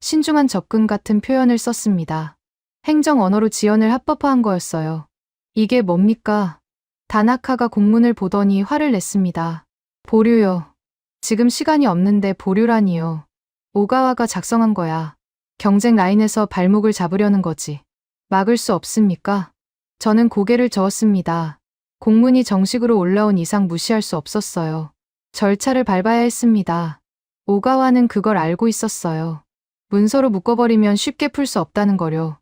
D: 신중한 접근 같은 표현을 썼습니다. 행정 언어로 지연을 합법화한 거였어요. 이게 뭡니까? 다나카가 공문을 보더니 화를 냈습니다. 보류요. 지금 시간이 없는데 보류라니요. 오가와가 작성한 거야. 경쟁 라인에서 발목을 잡으려는 거지. 막을 수 없습니까? 저는 고개를 저었습니다. 공문이 정식으로 올라온 이상 무시할 수 없었어요. 절차를 밟아야 했습니다. 오가와는 그걸 알고 있었어요. 문서로 묶어버리면 쉽게 풀 수 없다는 거요.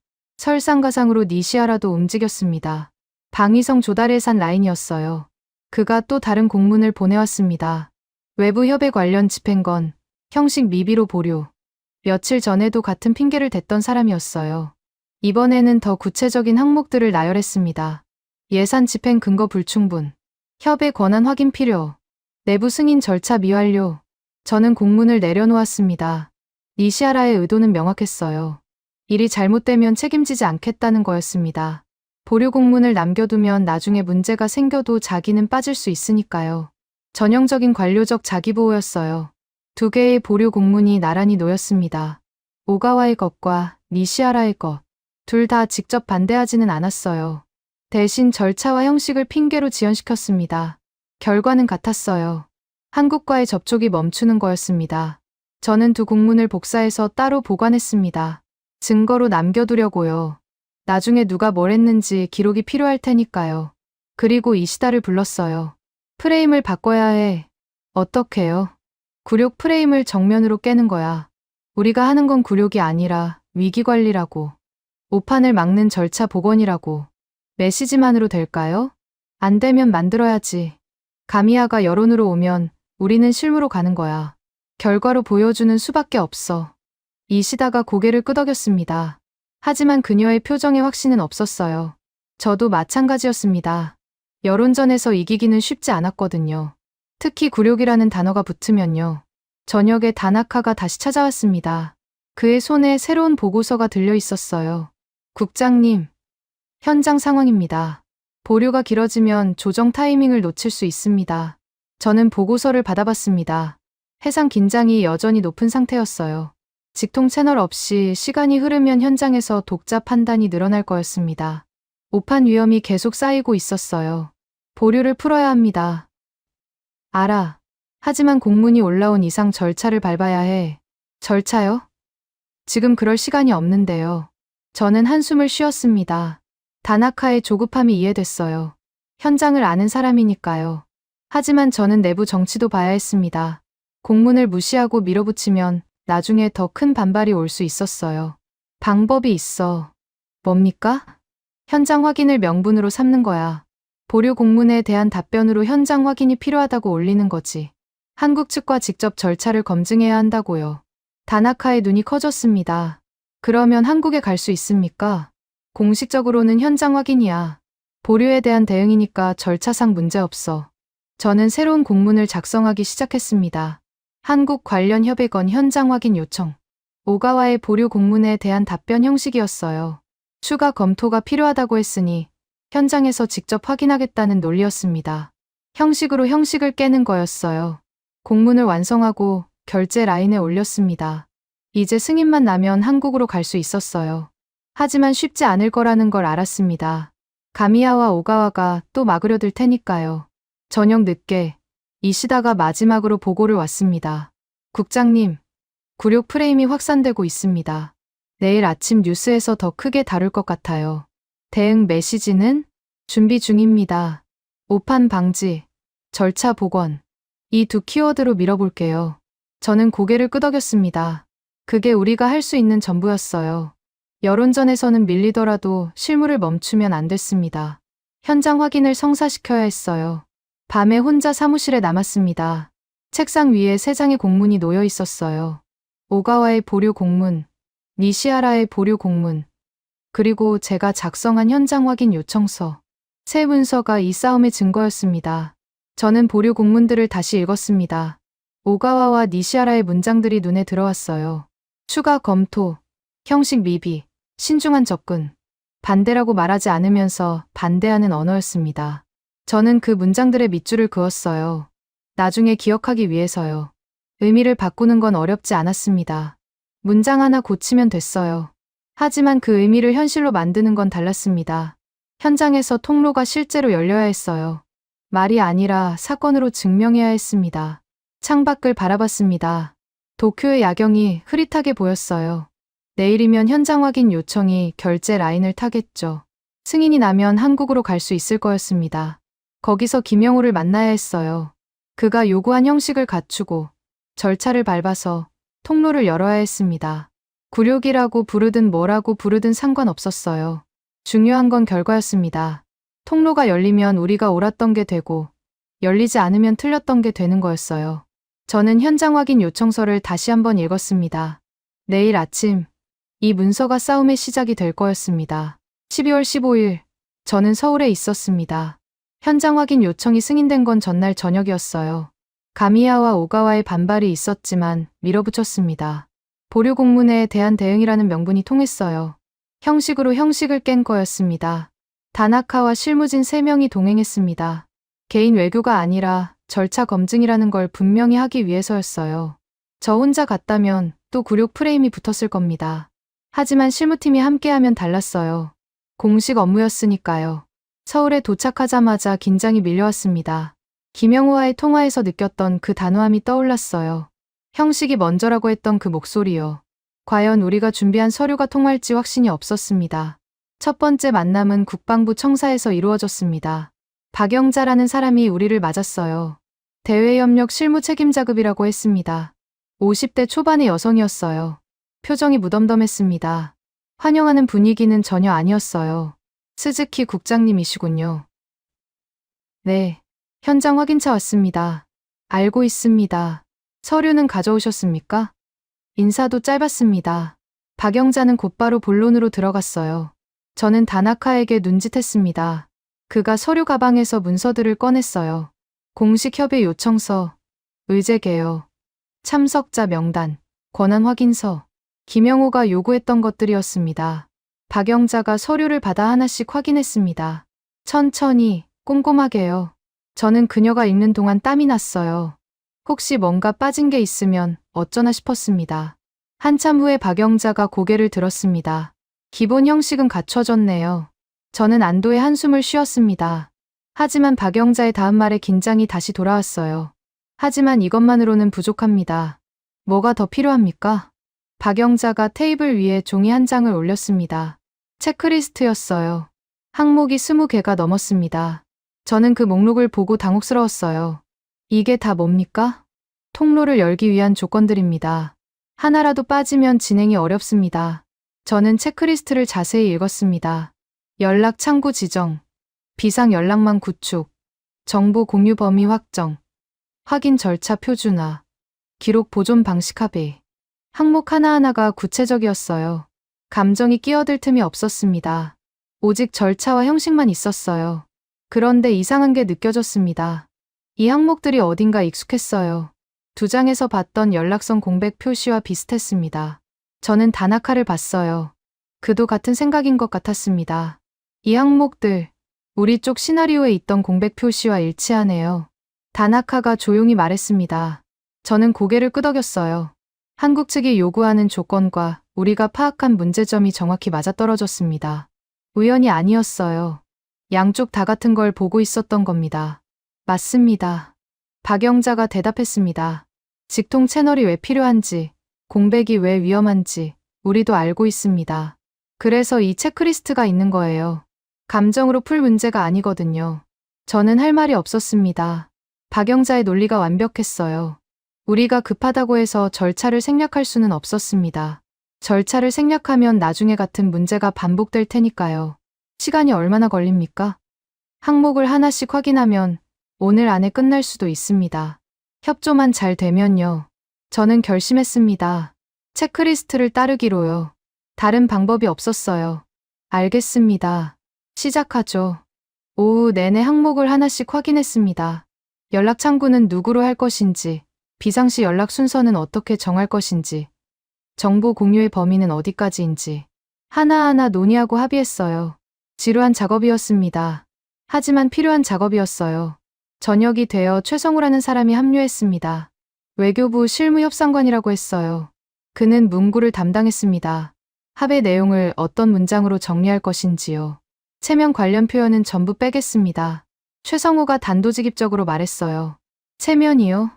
D: 설상가상으로 니시아라도 움직였습니다. 방위성 조달에 산 라인이었어요. 그가 또 다른 공문을 보내왔습니다. 외부 협의 관련 집행건, 형식 미비로 보류. 며칠 전에도 같은 핑계를 댔던 사람이었어요. 이번에는 더 구체적인 항목들을 나열했습니다. 예산 집행 근거 불충분, 협의 권한 확인 필요, 내부 승인 절차 미완료. 저는 공문을 내려놓았습니다. 니시아라의 의도는 명확했어요. 일이 잘못되면 책임지지 않겠다는 거였습니다. 보류 공문을 남겨두면 나중에 문제가 생겨도 자기는 빠질 수 있으니까요. 전형적인 관료적 자기보호였어요. 두 개의 보류 공문이 나란히 놓였습니다. 오가와의 것과 니시아라의 것. 둘 다 직접 반대하지는 않았어요. 대신 절차와 형식을 핑계로 지연시켰습니다. 결과는 같았어요. 한국과의 접촉이 멈추는 거였습니다. 저는 두 공문을 복사해서 따로 보관했습니다. 증거로 남겨두려고요. 나중에 누가 뭘 했는지 기록이 필요할 테니까요. 그리고 이시다를 불렀어요. 프레임을 바꿔야 해. 어떻게요? 굴욕 프레임을 정면으로 깨는 거야. 우리가 하는 건 굴욕이 아니라 위기관리라고. 오판을 막는 절차 복원이라고. 메시지만으로 될까요? 안 되면 만들어야지. 가미야가 여론으로 오면 우리는 실무로 가는 거야. 결과로 보여주는 수밖에 없어. 이시다가 고개를 끄덕였습니다. 하지만 그녀의 표정에 확신은 없었어요. 저도 마찬가지였습니다. 여론전에서 이기기는 쉽지 않았거든요. 특히 굴욕이라는 단어가 붙으면요. 저녁에 다나카가 다시 찾아왔습니다. 그의 손에 새로운 보고서가 들려 있었어요. 국장님, 현장 상황입니다. 보류가 길어지면 조정 타이밍을 놓칠 수 있습니다. 저는 보고서를 받아봤습니다. 해상 긴장이 여전히 높은 상태였어요. 직통 채널 없이 시간이 흐르면 현장에서 독자 판단이 늘어날 거였습니다. 오판 위험이 계속 쌓이고 있었어요. 보류를 풀어야 합니다. 알아. 하지만 공문이 올라온 이상 절차를 밟아야 해. 절차요? 지금 그럴 시간이 없는데요. 저는 한숨을 쉬었습니다. 다나카의 조급함이 이해됐어요. 현장을 아는 사람이니까요. 하지만 저는 내부 정치도 봐야 했습니다. 공문을 무시하고 밀어붙이면 나중에 더 큰 반발이 올 수 있었어요. 방법이 있어. 뭡니까? 현장 확인을 명분으로 삼는 거야. 보류 공문에 대한 답변으로 현장 확인이 필요하다고 올리는 거지. 한국 측과 직접 절차를 검증해야 한다고요. 다나카의 눈이 커졌습니다. 그러면 한국에 갈 수 있습니까? 공식적으로는 현장 확인이야. 보류에 대한 대응이니까 절차상 문제없어. 저는 새로운 공문을 작성하기 시작했습니다. 한국 관련 협의건 현장 확인 요청. 오가와의 보류 공문에 대한 답변 형식이었어요. 추가 검토가 필요하다고 했으니 현장에서 직접 확인하겠다는 논리였습니다. 형식으로 형식을 깨는 거였어요. 공문을 완성하고 결제 라인에 올렸습니다. 이제 승인만 나면 한국으로 갈 수 있었어요. 하지만 쉽지 않을 거라는 걸 알았습니다. 가미야와 오가와가 또 막으려들 테니까요. 저녁 늦게 이시다가 마지막으로 보고를 왔습니다. 국장님, 굴욕 프레임이 확산되고 있습니다. 내일 아침 뉴스에서 더 크게 다룰 것 같아요. 대응 메시지는 준비 중입니다. 오판 방지, 절차 복원. 이 두 키워드로 밀어볼게요. 저는 고개를 끄덕였습니다. 그게 우리가 할 수 있는 전부였어요. 여론전에서는 밀리더라도 실무를 멈추면 안 됐습니다. 현장 확인을 성사시켜야 했어요. 밤에 혼자 사무실에 남았습니다. 책상 위에 세 장의 공문이 놓여 있었어요. 오가와의 보류 공문, 니시아라의 보류 공문, 그리고 제가 작성한 현장 확인 요청서. 세 문서가 이 싸움의 증거였습니다. 저는 보류 공문들을 다시 읽었습니다. 오가와와 니시아라의 문장들이 눈에 들어왔어요. 추가 검토, 형식 미비, 신중한 접근. 반대라고 말하지 않으면서 반대하는 언어였습니다. 저는 그 문장들의 밑줄을 그었어요. 나중에 기억하기 위해서요. 의미를 바꾸는 건 어렵지 않았습니다. 문장 하나 고치면 됐어요. 하지만 그 의미를 현실로 만드는 건 달랐습니다. 현장에서 통로가 실제로 열려야 했어요. 말이 아니라 사건으로 증명해야 했습니다. 창밖을 바라봤습니다. 도쿄의 야경이 흐릿하게 보였어요. 내일이면 현장 확인 요청이 결제 라인을 타겠죠. 승인이 나면 한국으로 갈 수 있을 거였습니다. 거기서 김영호를 만나야 했어요. 그가 요구한 형식을 갖추고 절차를 밟아서 통로를 열어야 했습니다. 굴욕이라고 부르든 뭐라고 부르든 상관없었어요. 중요한 건 결과였습니다. 통로가 열리면 우리가 옳았던 게 되고 열리지 않으면 틀렸던 게 되는 거였어요. 저는 현장 확인 요청서를 다시 한번 읽었습니다. 내일 아침 이 문서가 싸움의 시작이 될 거였습니다. 12월 15일 저는 서울에 있었습니다. 현장 확인 요청이 승인된 건 전날 저녁이었어요. 가미야와 오가와의 반발이 있었지만 밀어붙였습니다. 보류 공문에 대한 대응이라는 명분이 통했어요. 형식으로 형식을 깬 거였습니다. 다나카와 실무진 3명이 동행했습니다. 개인 외교가 아니라 절차 검증이라는 걸 분명히 하기 위해서였어요. 저 혼자 갔다면 또 굴욕 프레임이 붙었을 겁니다. 하지만 실무팀이 함께하면 달랐어요. 공식 업무였으니까요. 서울에 도착하자마자 긴장이 밀려왔습니다. 김영우와의 통화에서 느꼈던 그 단호함이 떠올랐어요. 형식이 먼저라고 했던 그 목소리요. 과연 우리가 준비한 서류가 통할지 확신이 없었습니다. 첫 번째 만남은 국방부 청사에서 이루어졌습니다. 박영자라는 사람이 우리를 맞았어요. 대외협력 실무 책임자급이라고 했습니다. 50대 초반의 여성이었어요. 표정이 무덤덤했습니다. 환영하는 분위기는 전혀 아니었어요. 스즈키 국장님이시군요. 네, 현장 확인차 왔습니다. 알고 있습니다. 서류는 가져오셨습니까? 인사도 짧았습니다. 박영자는 곧바로 본론으로 들어갔어요. 저는 다나카에게 눈짓했습니다. 그가 서류 가방에서 문서들을 꺼냈어요. 공식 협의 요청서, 의제 개요, 참석자 명단, 권한 확인서, 김영호가 요구했던 것들이었습니다. 박영자가 서류를 받아 하나씩 확인했습니다. 천천히, 꼼꼼하게요. 저는 그녀가 읽는 동안 땀이 났어요. 혹시 뭔가 빠진 게 있으면 어쩌나 싶었습니다. 한참 후에 박영자가 고개를 들었습니다. 기본 형식은 갖춰졌네요. 저는 안도의 한숨을 쉬었습니다. 하지만 박영자의 다음 말에 긴장이 다시 돌아왔어요. 하지만 이것만으로는 부족합니다. 뭐가 더 필요합니까? 박영자가 테이블 위에 종이 한 장을 올렸습니다. 체크리스트였어요. 항목이 20개가 넘었습니다. 저는 그 목록을 보고 당혹스러웠어요. 이게 다 뭡니까? 통로를 열기 위한 조건들입니다. 하나라도 빠지면 진행이 어렵습니다. 저는 체크리스트를 자세히 읽었습니다. 연락 창구 지정, 비상 연락망 구축, 정보 공유 범위 확정, 확인 절차 표준화, 기록 보존 방식 합의. 항목 하나하나가 구체적이었어요. 감정이 끼어들 틈이 없었습니다. 오직 절차와 형식만 있었어요. 그런데 이상한 게 느껴졌습니다. 이 항목들이 어딘가 익숙했어요. 2장에서 봤던 연락선 공백 표시와 비슷했습니다. 저는 다나카를 봤어요. 그도 같은 생각인 것 같았습니다. 이 항목들, 우리 쪽 시나리오에 있던 공백 표시와 일치하네요. 다나카가 조용히 말했습니다. 저는 고개를 끄덕였어요. 한국 측이 요구하는 조건과 우리가 파악한 문제점이 정확히 맞아떨어졌습니다. 우연이 아니었어요. 양쪽 다 같은 걸 보고 있었던 겁니다. 맞습니다. 박영자가 대답했습니다. 직통 채널이 왜 필요한지, 공백이 왜 위험한지 우리도 알고 있습니다. 그래서 이 체크리스트가 있는 거예요. 감정으로 풀 문제가 아니거든요. 저는 할 말이 없었습니다. 박영자의 논리가 완벽했어요. 우리가 급하다고 해서 절차를 생략할 수는 없었습니다. 절차를 생략하면 나중에 같은 문제가 반복될 테니까요. 시간이 얼마나 걸립니까? 항목을 하나씩 확인하면 오늘 안에 끝날 수도 있습니다. 협조만 잘 되면요. 저는 결심했습니다. 체크리스트를 따르기로요. 다른 방법이 없었어요. 알겠습니다. 시작하죠. 오후 내내 항목을 하나씩 확인했습니다. 연락 창구는 누구로 할 것인지, 비상시 연락 순서는 어떻게 정할 것인지, 정보 공유의 범위는 어디까지인지 하나하나 논의하고 합의했어요. 지루한 작업이었습니다. 하지만 필요한 작업이었어요. 저녁이 되어 최성우라는 사람이 합류했습니다. 외교부 실무협상관이라고 했어요. 그는 문구를 담당했습니다. 합의 내용을 어떤 문장으로 정리할 것인지요. 체면 관련 표현은 전부 빼겠습니다. 최성우가 단도직입적으로 말했어요. 체면이요?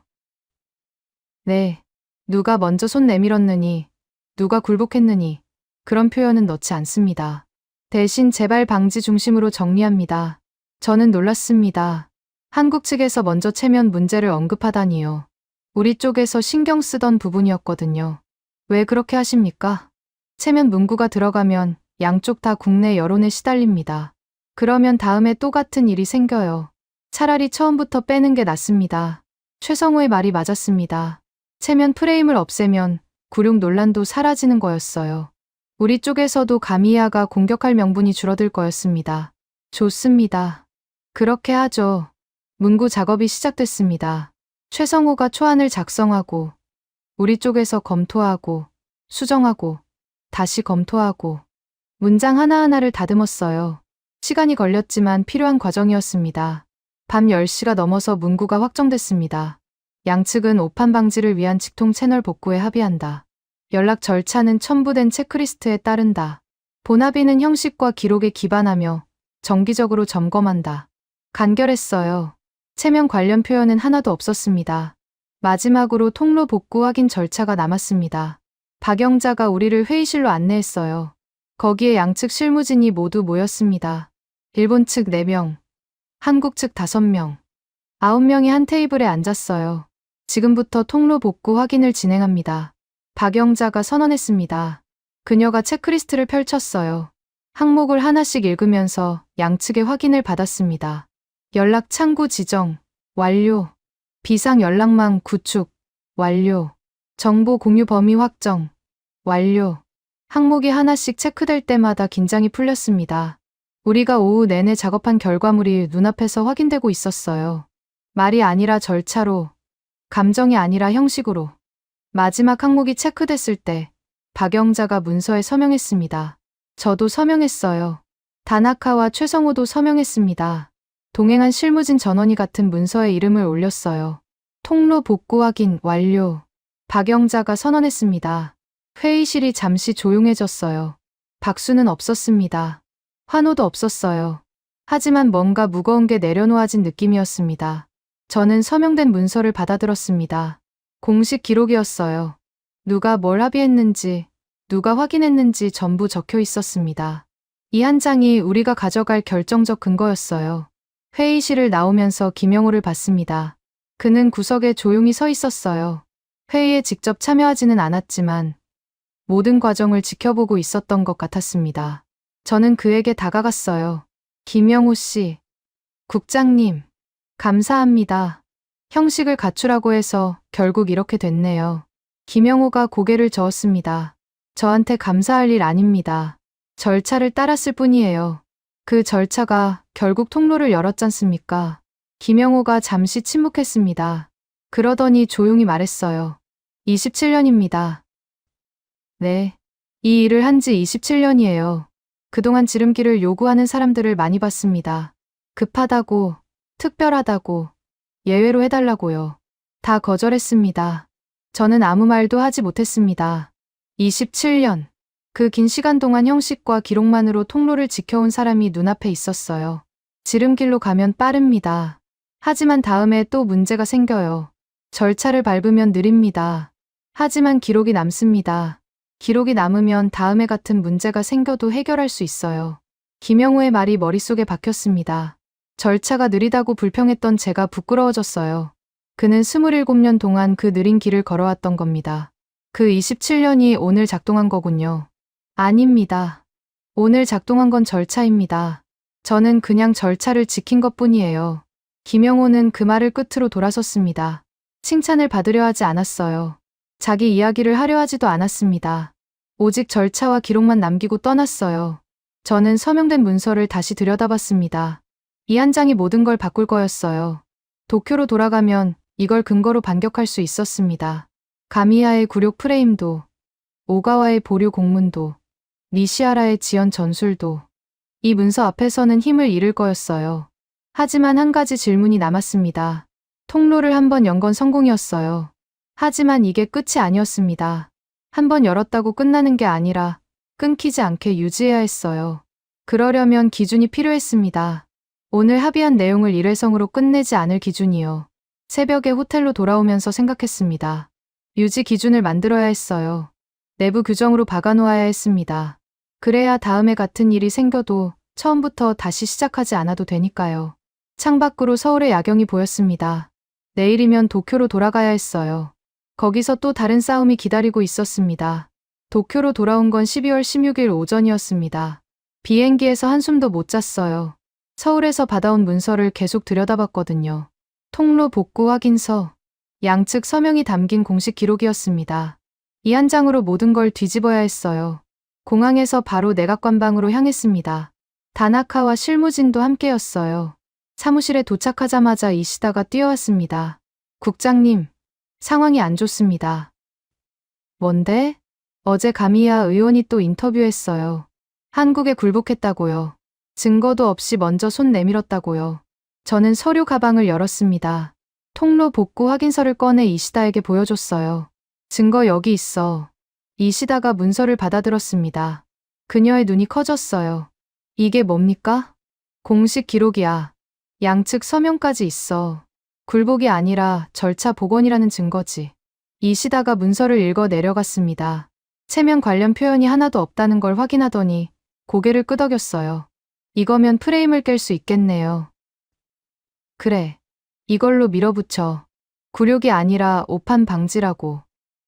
D: 네. 누가 먼저 손 내밀었느니, 누가 굴복했느니, 그런 표현은 넣지 않습니다. 대신 재발 방지 중심으로 정리합니다. 저는 놀랐습니다. 한국 측에서 먼저 체면 문제를 언급하다니요. 우리 쪽에서 신경 쓰던 부분이었거든요. 왜 그렇게 하십니까? 체면 문구가 들어가면 양쪽 다 국내 여론에 시달립니다. 그러면 다음에 또 같은 일이 생겨요. 차라리 처음부터 빼는 게 낫습니다. 최성호의 말이 맞았습니다. 체면 프레임을 없애면 96 논란도 사라지는 거였어요. 우리 쪽에서도 가미야가 공격할 명분이 줄어들 거였습니다. 좋습니다. 그렇게 하죠. 문구 작업이 시작됐습니다. 최성호가 초안을 작성하고 우리 쪽에서 검토하고 수정하고 다시 검토하고 문장 하나하나를 다듬었어요. 시간이 걸렸지만 필요한 과정이었습니다. 밤 10시가 넘어서 문구가 확정됐습니다. 양측은 오판 방지를 위한 직통 채널 복구에 합의한다. 연락 절차는 첨부된 체크리스트에 따른다. 본합의는 형식과 기록에 기반하며 정기적으로 점검한다. 간결했어요. 체면 관련 표현은 하나도 없었습니다. 마지막으로 통로 복구 확인 절차가 남았습니다. 박영자가 우리를 회의실로 안내했어요. 거기에 양측 실무진이 모두 모였습니다. 일본 측 4명, 한국 측 5명, 9명이 한 테이블에 앉았어요. 지금부터 통로 복구 확인을 진행합니다. 박영자가 선언했습니다. 그녀가 체크리스트를 펼쳤어요. 항목을 하나씩 읽으면서 양측의 확인을 받았습니다. 연락 창구 지정, 완료. 비상 연락망 구축, 완료. 정보 공유 범위 확정, 완료. 항목이 하나씩 체크될 때마다 긴장이 풀렸습니다. 우리가 오후 내내 작업한 결과물이 눈앞에서 확인되고 있었어요. 말이 아니라 절차로, 감정이 아니라 형식으로. 마지막 항목이 체크됐을 때 박영자가 문서에 서명했습니다. 저도 서명했어요. 다나카와 최성호도 서명했습니다. 동행한 실무진 전원이 같은 문서에 이름을 올렸어요. 통로 복구 확인 완료. 박영자가 선언했습니다. 회의실이 잠시 조용해졌어요. 박수는 없었습니다. 환호도 없었어요. 하지만 뭔가 무거운 게 내려놓아진 느낌이었습니다. 저는 서명된 문서를 받아들었습니다. 공식 기록이었어요. 누가 뭘 합의했는지, 누가 확인했는지 전부 적혀 있었습니다. 이 한 장이 우리가 가져갈 결정적 근거였어요. 회의실을 나오면서 김영호를 봤습니다. 그는 구석에 조용히 서 있었어요. 회의에 직접 참여하지는 않았지만 모든 과정을 지켜보고 있었던 것 같았습니다. 저는 그에게 다가갔어요. 김영호 씨, 국장님, 감사합니다. 형식을 갖추라고 해서 결국 이렇게 됐네요. 김영호가 고개를 저었습니다. 저한테 감사할 일 아닙니다. 절차를 따랐을 뿐이에요. 그 절차가 결국 통로를 열었잖습니까? 김영호가 잠시 침묵했습니다. 그러더니 조용히 말했어요. 27년입니다. 네. 이 일을 한 지 27년이에요. 그동안 지름길을 요구하는 사람들을 많이 봤습니다. 급하다고, 특별하다고, 예외로 해달라고요. 다 거절했습니다. 저는 아무 말도 하지 못했습니다. 27년. 그 긴 시간 동안 형식과 기록만으로 통로를 지켜온 사람이 눈앞에 있었어요. 지름길로 가면 빠릅니다. 하지만 다음에 또 문제가 생겨요. 절차를 밟으면 느립니다. 하지만 기록이 남습니다. 기록이 남으면 다음에 같은 문제가 생겨도 해결할 수 있어요. 김영호의 말이 머릿속에 박혔습니다. 절차가 느리다고 불평했던 제가 부끄러워졌어요. 그는 27년 동안 그 느린 길을 걸어왔던 겁니다. 그 27년이 오늘 작동한 거군요. 아닙니다. 오늘 작동한 건 절차입니다. 저는 그냥 절차를 지킨 것뿐이에요. 김영호는 그 말을 끝으로 돌아섰습니다. 칭찬을 받으려 하지 않았어요. 자기 이야기를 하려 하지도 않았습니다. 오직 절차와 기록만 남기고 떠났어요. 저는 서명된 문서를 다시 들여다봤습니다. 이 한 장이 모든 걸 바꿀 거였어요. 도쿄로 돌아가면 이걸 근거로 반격할 수 있었습니다. 가미야의 굴욕 프레임도, 오가와의 보류 공문도, 니시하라의 지연 전술도. 이 문서 앞에서는 힘을 잃을 거였어요. 하지만 한 가지 질문이 남았습니다. 통로를 한번 연 건 성공이었어요. 하지만 이게 끝이 아니었습니다. 한번 열었다고 끝나는 게 아니라 끊기지 않게 유지해야 했어요. 그러려면 기준이 필요했습니다. 오늘 합의한 내용을 일회성으로 끝내지 않을 기준이요. 새벽에 호텔로 돌아오면서 생각했습니다. 유지 기준을 만들어야 했어요. 내부 규정으로 박아놓아야 했습니다. 그래야 다음에 같은 일이 생겨도 처음부터 다시 시작하지 않아도 되니까요. 창밖으로 서울의 야경이 보였습니다. 내일이면 도쿄로 돌아가야 했어요. 거기서 또 다른 싸움이 기다리고 있었습니다. 도쿄로 돌아온 건 12월 16일 오전이었습니다. 비행기에서 한숨도 못 잤어요. 서울에서 받아온 문서를 계속 들여다봤거든요. 통로 복구 확인서, 양측 서명이 담긴 공식 기록이었습니다. 이 한 장으로 모든 걸 뒤집어야 했어요. 공항에서 바로 내각관방으로 향했습니다. 다나카와 실무진도 함께였어요. 사무실에 도착하자마자 이시다가 뛰어왔습니다. 국장님, 상황이 안 좋습니다. 뭔데? 어제 가미야 의원이 또 인터뷰했어요. 한국에 굴복했다고요. 증거도 없이 먼저 손 내밀었다고요. 저는 서류 가방을 열었습니다. 통로 복구 확인서를 꺼내 이시다에게 보여줬어요. 증거 여기 있어. 이시다가 문서를 받아들었습니다. 그녀의 눈이 커졌어요. 이게 뭡니까? 공식 기록이야. 양측 서명까지 있어. 굴복이 아니라 절차 복원이라는 증거지. 이시다가 문서를 읽어 내려갔습니다. 체면 관련 표현이 하나도 없다는 걸 확인하더니 고개를 끄덕였어요. 이거면 프레임을 깰 수 있겠네요. 그래. 이걸로 밀어붙여. 굴욕이 아니라 오판 방지라고.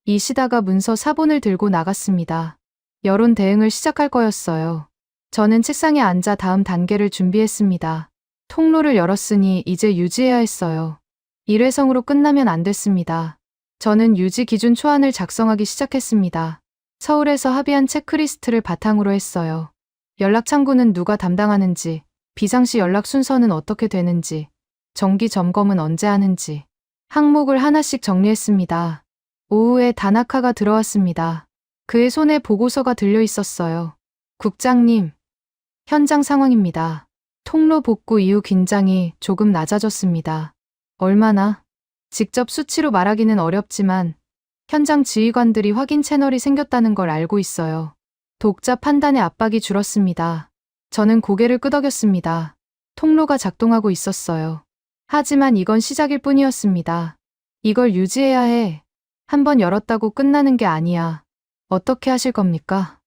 D: 이시다가 문서 사본을 들고 나갔습니다. 여론 대응을 시작할 거였어요. 저는 책상에 앉아 다음 단계를 준비했습니다. 통로를 열었으니 이제 유지해야 했어요. 일회성으로 끝나면 안 됐습니다. 저는 유지 기준 초안을 작성하기 시작했습니다. 서울에서 합의한 체크리스트를 바탕으로 했어요. 연락 창구는 누가 담당하는지, 비상시 연락 순서는 어떻게 되는지, 정기 점검은 언제 하는지, 항목을 하나씩 정리했습니다. 오후에 다나카가 들어왔습니다. 그의 손에 보고서가 들려 있었어요. 국장님, 현장 상황입니다. 통로 복구 이후 긴장이 조금 낮아졌습니다. 얼마나? 직접 수치로 말하기는 어렵지만 현장 지휘관들이 확인 채널이 생겼다는 걸 알고 있어요. 독자 판단의 압박이 줄었습니다. 저는 고개를 끄덕였습니다. 통로가 작동하고 있었어요. 하지만 이건 시작일 뿐이었습니다. 이걸 유지해야 해. 한번 열었다고 끝나는 게 아니야. 어떻게 하실 겁니까?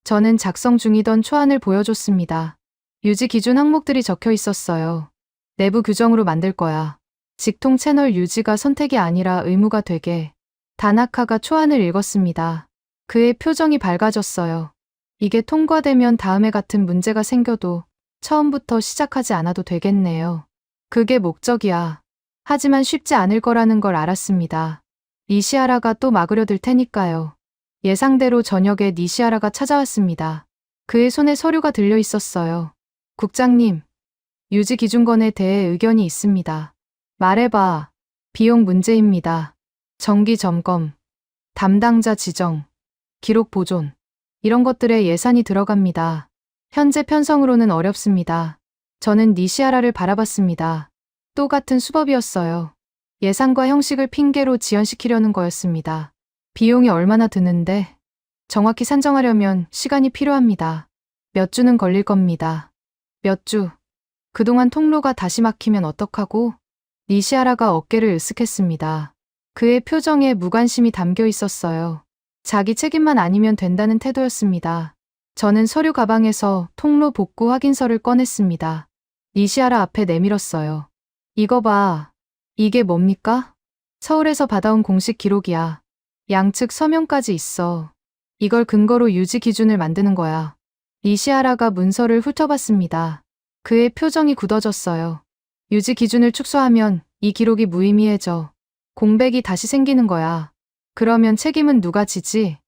D: 저는 작성 중이던 초안을 보여줬습니다. 유지 기준 항목들이 적혀 있었어요. 내부 규정으로 만들 거야. 직통 채널 유지가 선택이 아니라 의무가 되게. 다나카가 초안을 읽었습니다. 그의 표정이 밝아졌어요. 이게 통과되면 다음에 같은 문제가 생겨도 처음부터 시작하지 않아도 되겠네요. 그게 목적이야. 하지만 쉽지 않을 거라는 걸 알았습니다. 니시하라가 또 막으려 들 테니까요. 예상대로 저녁에 니시하라가 찾아왔습니다. 그의 손에 서류가 들려 있었어요. 국장님, 유지 기준건에 대해 의견이 있습니다. 말해봐. 비용 문제입니다. 정기 점검, 담당자 지정, 기록 보존, 이런 것들에 예산이 들어갑니다. 현재 편성으로는 어렵습니다. 저는 니시하라를 바라봤습니다. 또 같은 수법이었어요. 예산과 형식을 핑계로 지연시키려는 거였습니다. 비용이 얼마나 드는데? 정확히 산정하려면 시간이 필요합니다. 몇 주는 걸릴 겁니다. 몇 주? 그동안 통로가 다시 막히면 어떡하고? 니시하라가 어깨를 으쓱했습니다. 그의 표정에 무관심이 담겨 있었어요. 자기 책임만 아니면 된다는 태도였습니다. 저는 서류 가방에서 통로 복구 확인서를 꺼냈습니다. 니시하라 앞에 내밀었어요. 이거 봐. 이게 뭡니까? 서울에서 받아온 공식 기록이야. 양측 서명까지 있어. 이걸 근거로 유지 기준을 만드는 거야. 니시하라가 문서를 훑어봤습니다. 그의 표정이 굳어졌어요. 유지 기준을 축소하면 이 기록이 무의미해져. 공백이 다시 생기는 거야. 그러면 책임은 누가 지지?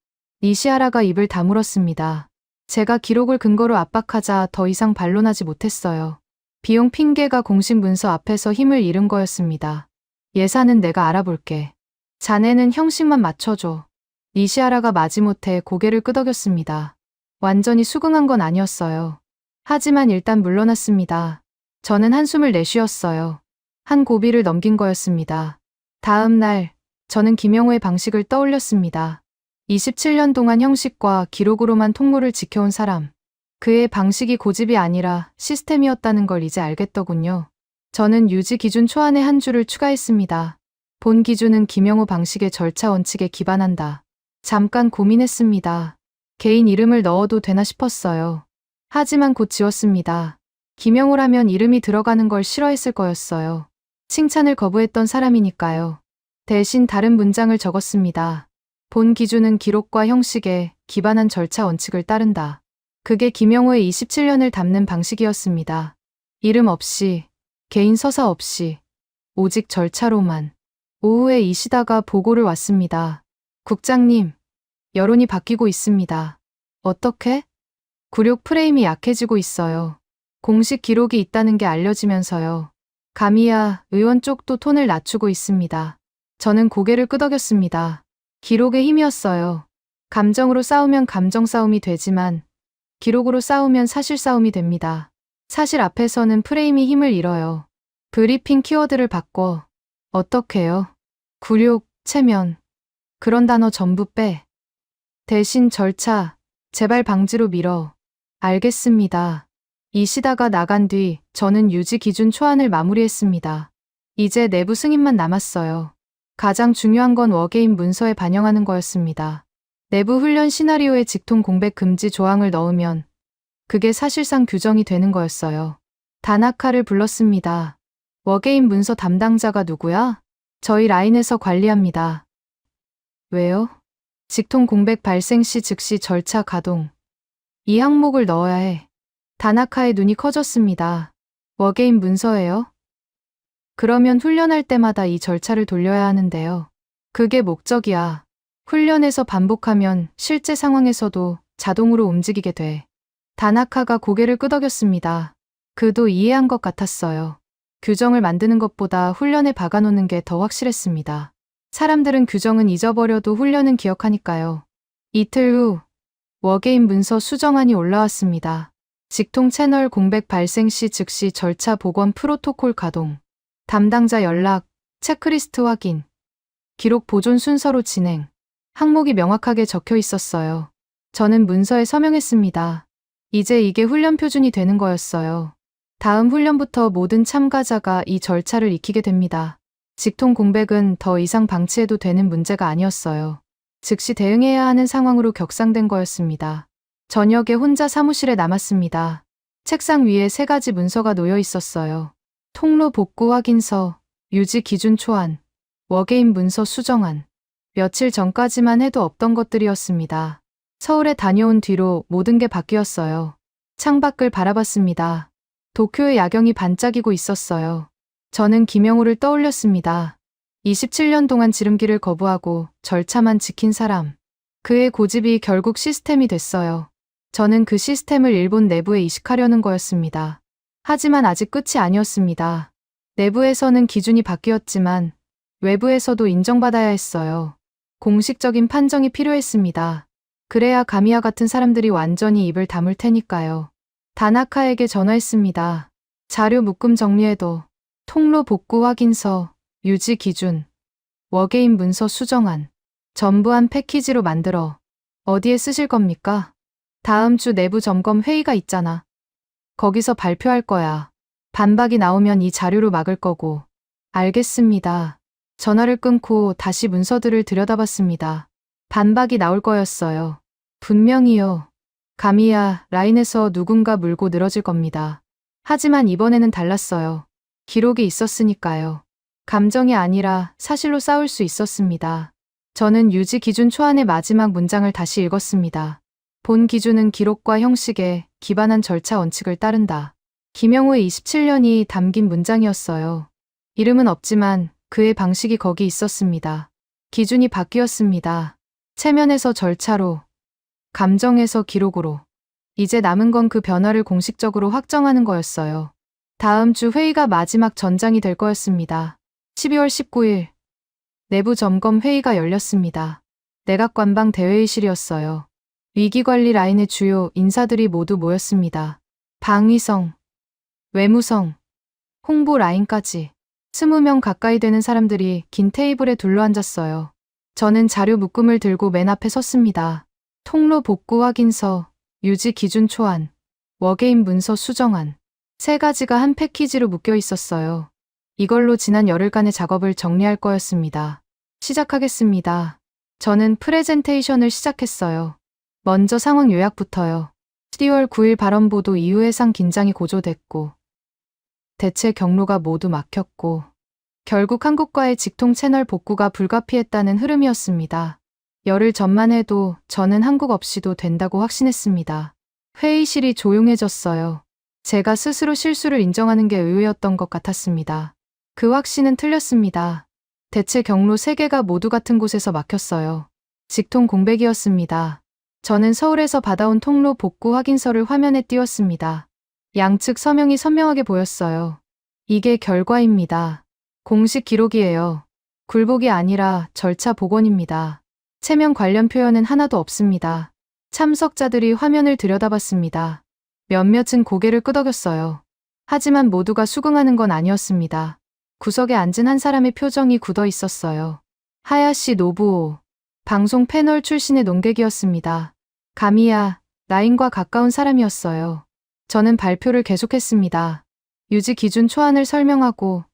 D: 니시하라가 입을 다물었습니다. 제가 기록을 근거로 압박하자 더 이상 반론하지 못했어요. 비용 핑계가 공식 문서 앞에서 힘을 잃은 거였습니다. 예산은 내가 알아볼게. 자네는 형식만 맞춰줘. 니시하라가 마지못해 고개를 끄덕였습니다. 완전히 수긍한 건 아니었어요. 하지만 일단 물러났습니다. 저는 한숨을 내쉬었어요. 한 고비를 넘긴 거였습니다. 다음 날, 저는 김영호의 방식을 떠올렸습니다. 27년 동안 형식과 기록으로만 통로를 지켜온 사람. 그의 방식이 고집이 아니라 시스템이었다는 걸 이제 알겠더군요. 저는 유지 기준 초안에 한 줄을 추가했습니다. 본 기준은 김영호 방식의 절차 원칙에 기반한다. 잠깐 고민했습니다. 개인 이름을 넣어도 되나 싶었어요. 하지만 곧 지웠습니다. 김영호라면 이름이 들어가는 걸 싫어했을 거였어요. 칭찬을 거부했던 사람이니까요. 대신 다른 문장을 적었습니다. 본 기준은 기록과 형식에 기반한 절차 원칙을 따른다. 그게 김영호의 27년을 담는 방식이었습니다. 이름 없이, 개인 서사 없이, 오직 절차로만. 오후에 이시다가 보고를 왔습니다. 국장님, 여론이 바뀌고 있습니다. 어떻게? 굴욕 프레임이 약해지고 있어요. 공식 기록이 있다는 게 알려지면서요. 가미야 의원 쪽도 톤을 낮추고 있습니다. 저는 고개를 끄덕였습니다. 기록의 힘이었어요. 감정으로 싸우면 감정 싸움이 되지만 기록으로 싸우면 사실 싸움이 됩니다. 사실 앞에서는 프레임이 힘을 잃어요. 브리핑 키워드를 바꿔. 어떻게요? 굴욕, 체면. 그런 단어 전부 빼. 대신 절차, 재발 방지로 밀어. 알겠습니다. 이시다가 나간 뒤 저는 유지 기준 초안을 마무리했습니다. 이제 내부 승인만 남았어요. 가장 중요한 건 워게임 문서에 반영하는 거였습니다. 내부 훈련 시나리오에 직통 공백 금지 조항을 넣으면 그게 사실상 규정이 되는 거였어요. 다나카를 불렀습니다. 워게임 문서 담당자가 누구야? 저희 라인에서 관리합니다. 왜요? 직통 공백 발생 시 즉시 절차 가동. 이 항목을 넣어야 해. 다나카의 눈이 커졌습니다. 워게임 문서예요? 그러면 훈련할 때마다 이 절차를 돌려야 하는데요. 그게 목적이야. 훈련에서 반복하면 실제 상황에서도 자동으로 움직이게 돼. 다나카가 고개를 끄덕였습니다. 그도 이해한 것 같았어요. 규정을 만드는 것보다 훈련에 박아놓는 게 더 확실했습니다. 사람들은 규정은 잊어버려도 훈련은 기억하니까요. 이틀 후 워게임 문서 수정안이 올라왔습니다. 직통 채널 공백 발생 시 즉시 절차 복원 프로토콜 가동, 담당자 연락, 체크리스트 확인, 기록 보존 순서로 진행. 항목이 명확하게 적혀 있었어요. 저는 문서에 서명했습니다. 이제 이게 훈련 표준이 되는 거였어요. 다음 훈련부터 모든 참가자가 이 절차를 익히게 됩니다. 직통 공백은 더 이상 방치해도 되는 문제가 아니었어요. 즉시 대응해야 하는 상황으로 격상된 거였습니다. 저녁에 혼자 사무실에 남았습니다. 책상 위에 3가지 문서가 놓여 있었어요. 통로 복구 확인서, 유지 기준 초안, 워게임 문서 수정안. 며칠 전까지만 해도 없던 것들이었습니다. 서울에 다녀온 뒤로 모든 게 바뀌었어요. 창밖을 바라봤습니다. 도쿄의 야경이 반짝이고 있었어요. 저는 김영호를 떠올렸습니다. 27년 동안 지름길을 거부하고 절차만 지킨 사람. 그의 고집이 결국 시스템이 됐어요. 저는 그 시스템을 일본 내부에 이식하려는 거였습니다. 하지만 아직 끝이 아니었습니다. 내부에서는 기준이 바뀌었지만 외부에서도 인정받아야 했어요. 공식적인 판정이 필요했습니다. 그래야 가미야 같은 사람들이 완전히 입을 다물 테니까요. 다나카에게 전화했습니다. 자료 묶음 정리해도 통로 복구 확인서, 유지 기준, 워게임 문서 수정안, 전부 한 패키지로 만들어. 어디에 쓰실 겁니까? 다음 주 내부 점검 회의가 있잖아. 거기서 발표할 거야. 반박이 나오면 이 자료로 막을 거고. 알겠습니다. 전화를 끊고 다시 문서들을 들여다봤습니다. 반박이 나올 거였어요. 분명히요. 가미야, 라인에서 누군가 물고 늘어질 겁니다. 하지만 이번에는 달랐어요. 기록이 있었으니까요. 감정이 아니라 사실로 싸울 수 있었습니다. 저는 유지 기준 초안의 마지막 문장을 다시 읽었습니다. 본 기준은 기록과 형식에 기반한 절차 원칙을 따른다. 김영호의 27년이 담긴 문장이었어요. 이름은 없지만 그의 방식이 거기 있었습니다. 기준이 바뀌었습니다. 체면에서 절차로, 감정에서 기록으로. 이제 남은 건 그 변화를 공식적으로 확정하는 거였어요. 다음 주 회의가 마지막 전장이 될 거였습니다. 12월 19일 내부 점검 회의가 열렸습니다. 내각관방 대회의실이었어요. 위기관리 라인의 주요 인사들이 모두 모였습니다. 방위성, 외무성, 홍보 라인까지 20명 가까이 되는 사람들이 긴 테이블에 둘러앉았어요. 저는 자료 묶음을 들고 맨 앞에 섰습니다. 통로 복구 확인서, 유지 기준 초안, 워게임 문서 수정안. 3가지가 한 패키지로 묶여 있었어요. 이걸로 지난 열흘간의 작업을 정리할 거였습니다. 시작하겠습니다. 저는 프레젠테이션을 시작했어요. 먼저 상황 요약부터요. 12월 9일 발언 보도 이후 해상 긴장이 고조됐고 대체 경로가 모두 막혔고 결국 한국과의 직통 채널 복구가 불가피했다는 흐름이었습니다. 열흘 전만 해도 저는 한국 없이도 된다고 확신했습니다. 회의실이 조용해졌어요. 제가 스스로 실수를 인정하는 게 의외였던 것 같았습니다. 그 확신은 틀렸습니다. 대체 경로 3개가 모두 같은 곳에서 막혔어요. 직통 공백이었습니다. 저는 서울에서 받아온 통로 복구 확인서를 화면에 띄웠습니다. 양측 서명이 선명하게 보였어요. 이게 결과입니다. 공식 기록이에요. 굴복이 아니라 절차 복원입니다. 체면 관련 표현은 하나도 없습니다. 참석자들이 화면을 들여다봤습니다. 몇몇은 고개를 끄덕였어요. 하지만 모두가 수긍하는 건 아니었습니다. 구석에 앉은 한 사람의 표정이 굳어 있었어요. 하야시 노부오. 방송 패널 출신의 논객이었습니다. 가미야, 나인과 가까운 사람이었어요. 저는 발표를 계속했습니다. 유지 기준 초안을 설명하고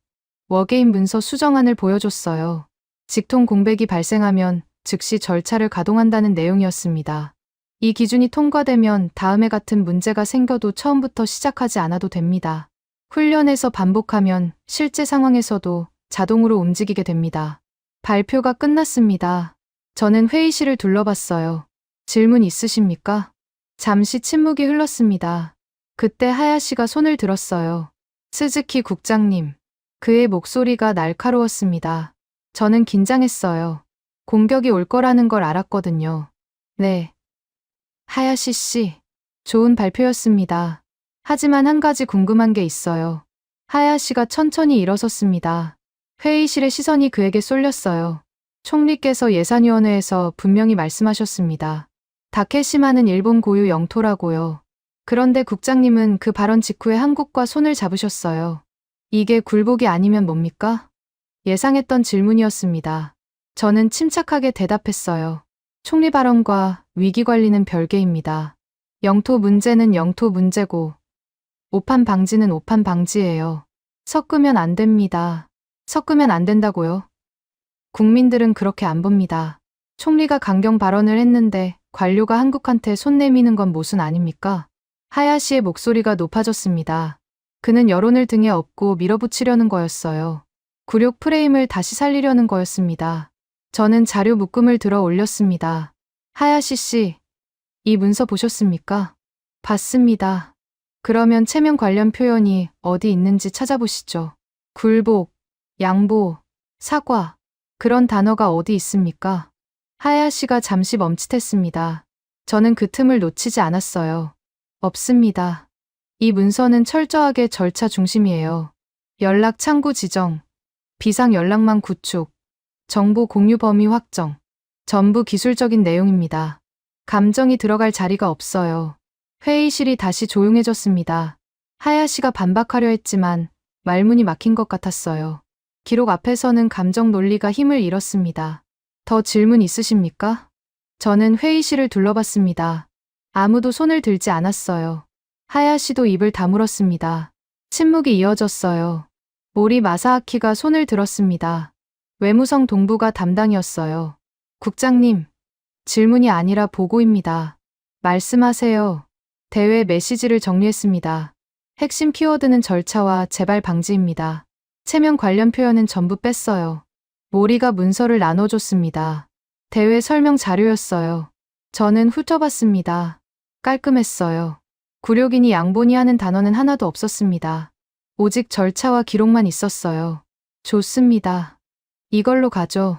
D: 워게임 문서 수정안을 보여줬어요. 직통 공백이 발생하면 즉시 절차를 가동한다는 내용이었습니다. 이 기준이 통과되면 다음에 같은 문제가 생겨도 처음부터 시작하지 않아도 됩니다. 훈련에서 반복하면 실제 상황에서도 자동으로 움직이게 됩니다. 발표가 끝났습니다. 저는 회의실을 둘러봤어요. 질문 있으십니까? 잠시 침묵이 흘렀습니다. 그때 하야시가 손을 들었어요. 스즈키 국장님. 그의 목소리가 날카로웠습니다. 저는 긴장했어요. 공격이 올 거라는 걸 알았거든요. 네. 하야시 씨. 좋은 발표였습니다. 하지만 한 가지 궁금한 게 있어요. 하야시가 천천히 일어섰습니다. 회의실의 시선이 그에게 쏠렸어요. 총리께서 예산위원회에서 분명히 말씀하셨습니다. 다케시마는 일본 고유 영토라고요. 그런데 국장님은 그 발언 직후에 한국과 손을 잡으셨어요. 이게 굴복이 아니면 뭡니까? 예상했던 질문이었습니다. 저는 침착하게 대답했어요. 총리 발언과 위기 관리는 별개입니다. 영토 문제는 영토 문제고 오판 방지는 오판 방지예요. 섞으면 안 됩니다. 섞으면 안 된다고요? 국민들은 그렇게 안 봅니다. 총리가 강경 발언을 했는데 관료가 한국한테 손 내미는 건 모순 아닙니까? 하야시의 목소리가 높아졌습니다. 그는 여론을 등에 업고 밀어붙이려는 거였어요. 굴욕 프레임을 다시 살리려는 거였습니다. 저는 자료 묶음을 들어 올렸습니다. 하야시 씨, 이 문서 보셨습니까? 봤습니다. 그러면 체면 관련 표현이 어디 있는지 찾아보시죠. 굴복, 양보, 사과, 그런 단어가 어디 있습니까? 하야시가 잠시 멈칫했습니다. 저는 그 틈을 놓치지 않았어요. 없습니다. 이 문서는 철저하게 절차 중심이에요. 연락 창구 지정, 비상 연락망 구축, 정보 공유 범위 확정, 전부 기술적인 내용입니다. 감정이 들어갈 자리가 없어요. 회의실이 다시 조용해졌습니다. 하야시가 반박하려 했지만 말문이 막힌 것 같았어요. 기록 앞에서는 감정 논리가 힘을 잃었습니다. 더 질문 있으십니까? 저는 회의실을 둘러봤습니다. 아무도 손을 들지 않았어요. 하야시도 입을 다물었습니다. 침묵이 이어졌어요. 모리 마사아키가 손을 들었습니다. 외무성 동부가 담당이었어요. 국장님, 질문이 아니라 보고입니다. 말씀하세요. 대회 메시지를 정리했습니다. 핵심 키워드는 절차와 재발 방지입니다. 체면 관련 표현은 전부 뺐어요. 모리가 문서를 나눠줬습니다. 대회 설명 자료였어요. 저는 훑어봤습니다. 깔끔했어요. 굴욕이니 양보니 하는 단어는 하나도 없었습니다. 오직 절차와 기록만 있었어요. 좋습니다. 이걸로 가죠.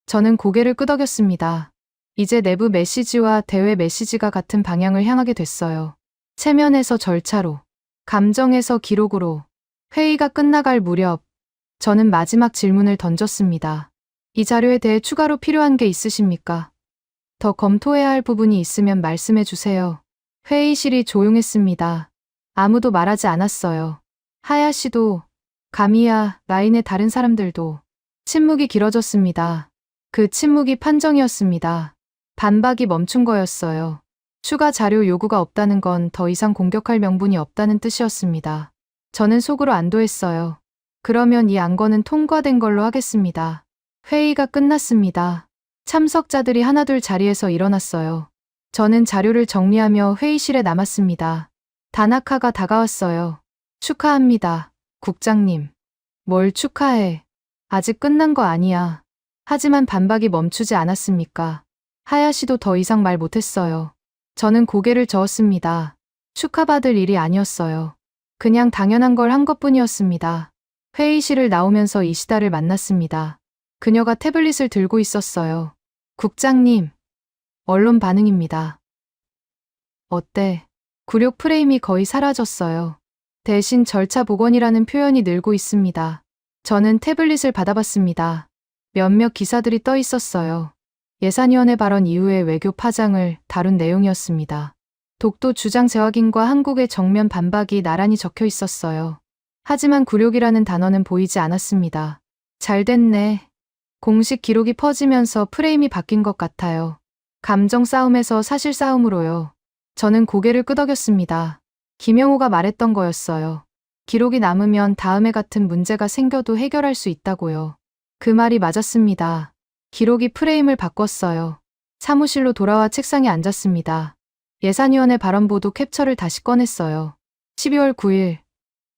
D: 저는 고개를 끄덕였습니다. 이제 내부 메시지와 대외 메시지가 같은 방향을 향하게 됐어요. 체면에서 절차로, 감정에서 기록으로. 회의가 끝나갈 무렵, 저는 마지막 질문을 던졌습니다. 이 자료에 대해 추가로 필요한 게 있으십니까? 더 검토해야 할 부분이 있으면 말씀해 주세요. 회의실이 조용했습니다. 아무도 말하지 않았어요. 하야시도, 가미야, 라인의 다른 사람들도. 침묵이 길어졌습니다. 그 침묵이 판정이었습니다. 반박이 멈춘 거였어요. 추가 자료 요구가 없다는 건 더 이상 공격할 명분이 없다는 뜻이었습니다. 저는 속으로 안도했어요. 그러면 이 안건은 통과된 걸로 하겠습니다. 회의가 끝났습니다. 참석자들이 하나둘 자리에서 일어났어요. 저는 자료를 정리하며 회의실에 남았습니다. 다나카가 다가왔어요. 축하합니다, 국장님. 뭘 축하해. 아직 끝난 거 아니야. 하지만 반박이 멈추지 않았습니까? 하야시도 더 이상 말 못했어요. 저는 고개를 저었습니다. 축하받을 일이 아니었어요. 그냥 당연한 걸 한 것뿐이었습니다. 회의실을 나오면서 이시다를 만났습니다. 그녀가 태블릿을 들고 있었어요. 국장님, 언론 반응입니다. 어때? 굴욕 프레임이 거의 사라졌어요. 대신 절차 복원이라는 표현이 늘고 있습니다. 저는 태블릿을 받아봤습니다. 몇몇 기사들이 떠 있었어요. 예산위원회 발언 이후의 외교 파장을 다룬 내용이었습니다. 독도 주장 재확인과 한국의 정면 반박이 나란히 적혀 있었어요. 하지만 굴욕이라는 단어는 보이지 않았습니다. 잘 됐네. 공식 기록이 퍼지면서 프레임이 바뀐 것 같아요. 감정 싸움에서 사실 싸움으로요. 저는 고개를 끄덕였습니다. 김영호가 말했던 거였어요. 기록이 남으면 다음에 같은 문제가 생겨도 해결할 수 있다고요. 그 말이 맞았습니다. 기록이 프레임을 바꿨어요. 사무실로 돌아와 책상에 앉았습니다. 예산위원회 발언보도 캡처를 다시 꺼냈어요. 12월 9일,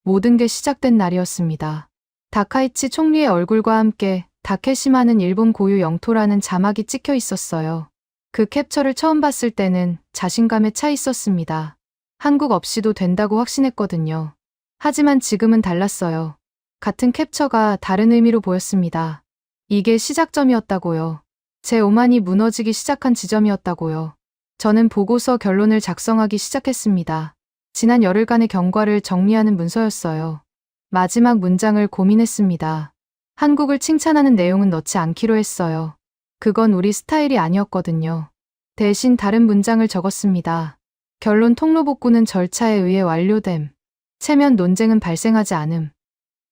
D: 모든 게 시작된 날이었습니다. 다카이치 총리의 얼굴과 함께 다케시마는 일본 고유 영토라는 자막이 찍혀 있었어요. 그 캡처를 처음 봤을 때는 자신감에 차 있었습니다. 한국 없이도 된다고 확신했거든요. 하지만 지금은 달랐어요. 같은 캡처가 다른 의미로 보였습니다. 이게 시작점이었다고요. 제 오만이 무너지기 시작한 지점이었다고요. 저는 보고서 결론을 작성하기 시작했습니다. 지난 열흘간의 경과를 정리하는 문서였어요. 마지막 문장을 고민했습니다. 한국을 칭찬하는 내용은 넣지 않기로 했어요. 그건 우리 스타일이 아니었거든요. 대신 다른 문장을 적었습니다. 결론 통로 복구는 절차에 의해 완료됨. 체면 논쟁은 발생하지 않음.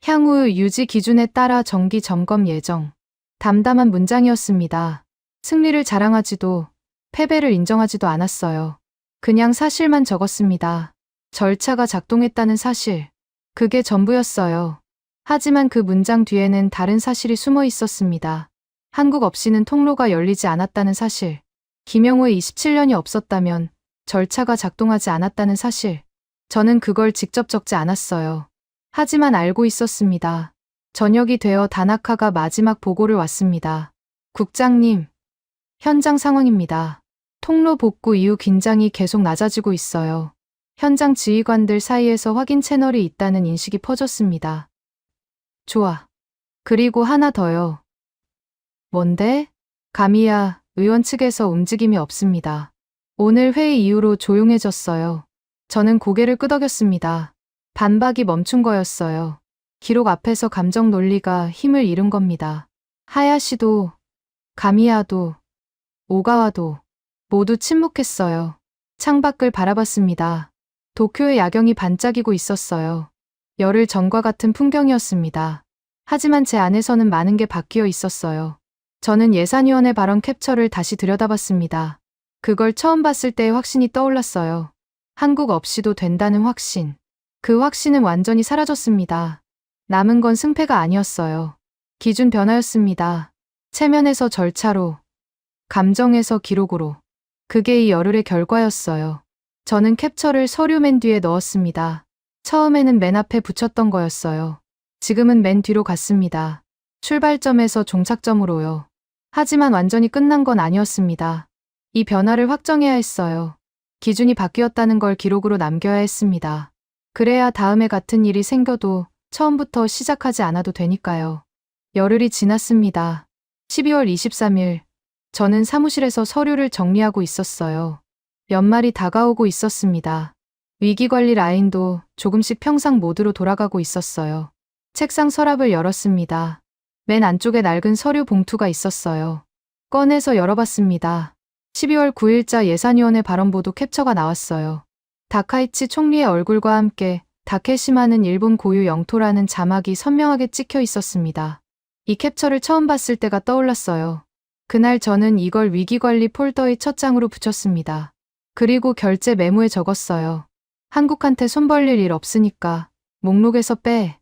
D: 향후 유지 기준에 따라 정기 점검 예정. 담담한 문장이었습니다. 승리를 자랑하지도 패배를 인정하지도 않았어요. 그냥 사실만 적었습니다. 절차가 작동했다는 사실. 그게 전부였어요. 하지만 그 문장 뒤에는 다른 사실이 숨어 있었습니다. 한국 없이는 통로가 열리지 않았다는 사실. 김영호의 27년이 없었다면 절차가 작동하지 않았다는 사실. 저는 그걸 직접 적지 않았어요. 하지만 알고 있었습니다. 저녁이 되어 다나카가 마지막 보고를 왔습니다. 국장님, 현장 상황입니다. 통로 복구 이후 긴장이 계속 낮아지고 있어요. 현장 지휘관들 사이에서 확인 채널이 있다는 인식이 퍼졌습니다. 좋아. 그리고 하나 더요. 뭔데? 가미야, 의원 측에서 움직임이 없습니다. 오늘 회의 이후로 조용해졌어요. 저는 고개를 끄덕였습니다. 반박이 멈춘 거였어요. 기록 앞에서 감정 논리가 힘을 잃은 겁니다. 하야시도, 가미야도, 오가와도 모두 침묵했어요. 창밖을 바라봤습니다. 도쿄의 야경이 반짝이고 있었어요. 열흘 전과 같은 풍경이었습니다. 하지만 제 안에서는 많은 게 바뀌어 있었어요. 저는 예산위원회 발언 캡처를 다시 들여다봤습니다. 그걸 처음 봤을 때의 확신이 떠올랐어요. 한국 없이도 된다는 확신. 그 확신은 완전히 사라졌습니다. 남은 건 승패가 아니었어요. 기준 변화였습니다. 체면에서 절차로, 감정에서 기록으로. 그게 이 열흘의 결과였어요. 저는 캡처를 서류맨 뒤에 넣었습니다. 처음에는 맨 앞에 붙였던 거였어요. 지금은 맨 뒤로 갔습니다. 출발점에서 종착점으로요. 하지만 완전히 끝난 건 아니었습니다. 이 변화를 확정해야 했어요. 기준이 바뀌었다는 걸 기록으로 남겨야 했습니다. 그래야 다음에 같은 일이 생겨도 처음부터 시작하지 않아도 되니까요. 열흘이 지났습니다. 12월 23일, 저는 사무실에서 서류를 정리하고 있었어요. 연말이 다가오고 있었습니다. 위기관리 라인도 조금씩 평상 모드로 돌아가고 있었어요. 책상 서랍을 열었습니다. 맨 안쪽에 낡은 서류 봉투가 있었어요. 꺼내서 열어봤습니다. 12월 9일자 예산위원회 발언보도 캡처가 나왔어요. 다카이치 총리의 얼굴과 함께 다케시마는 일본 고유 영토라는 자막이 선명하게 찍혀 있었습니다. 이 캡처를 처음 봤을 때가 떠올랐어요. 그날 저는 이걸 위기관리 폴더의 첫 장으로 붙였습니다. 그리고 결제 메모에 적었어요. 한국한테 손 벌릴 일 없으니까 목록에서 빼.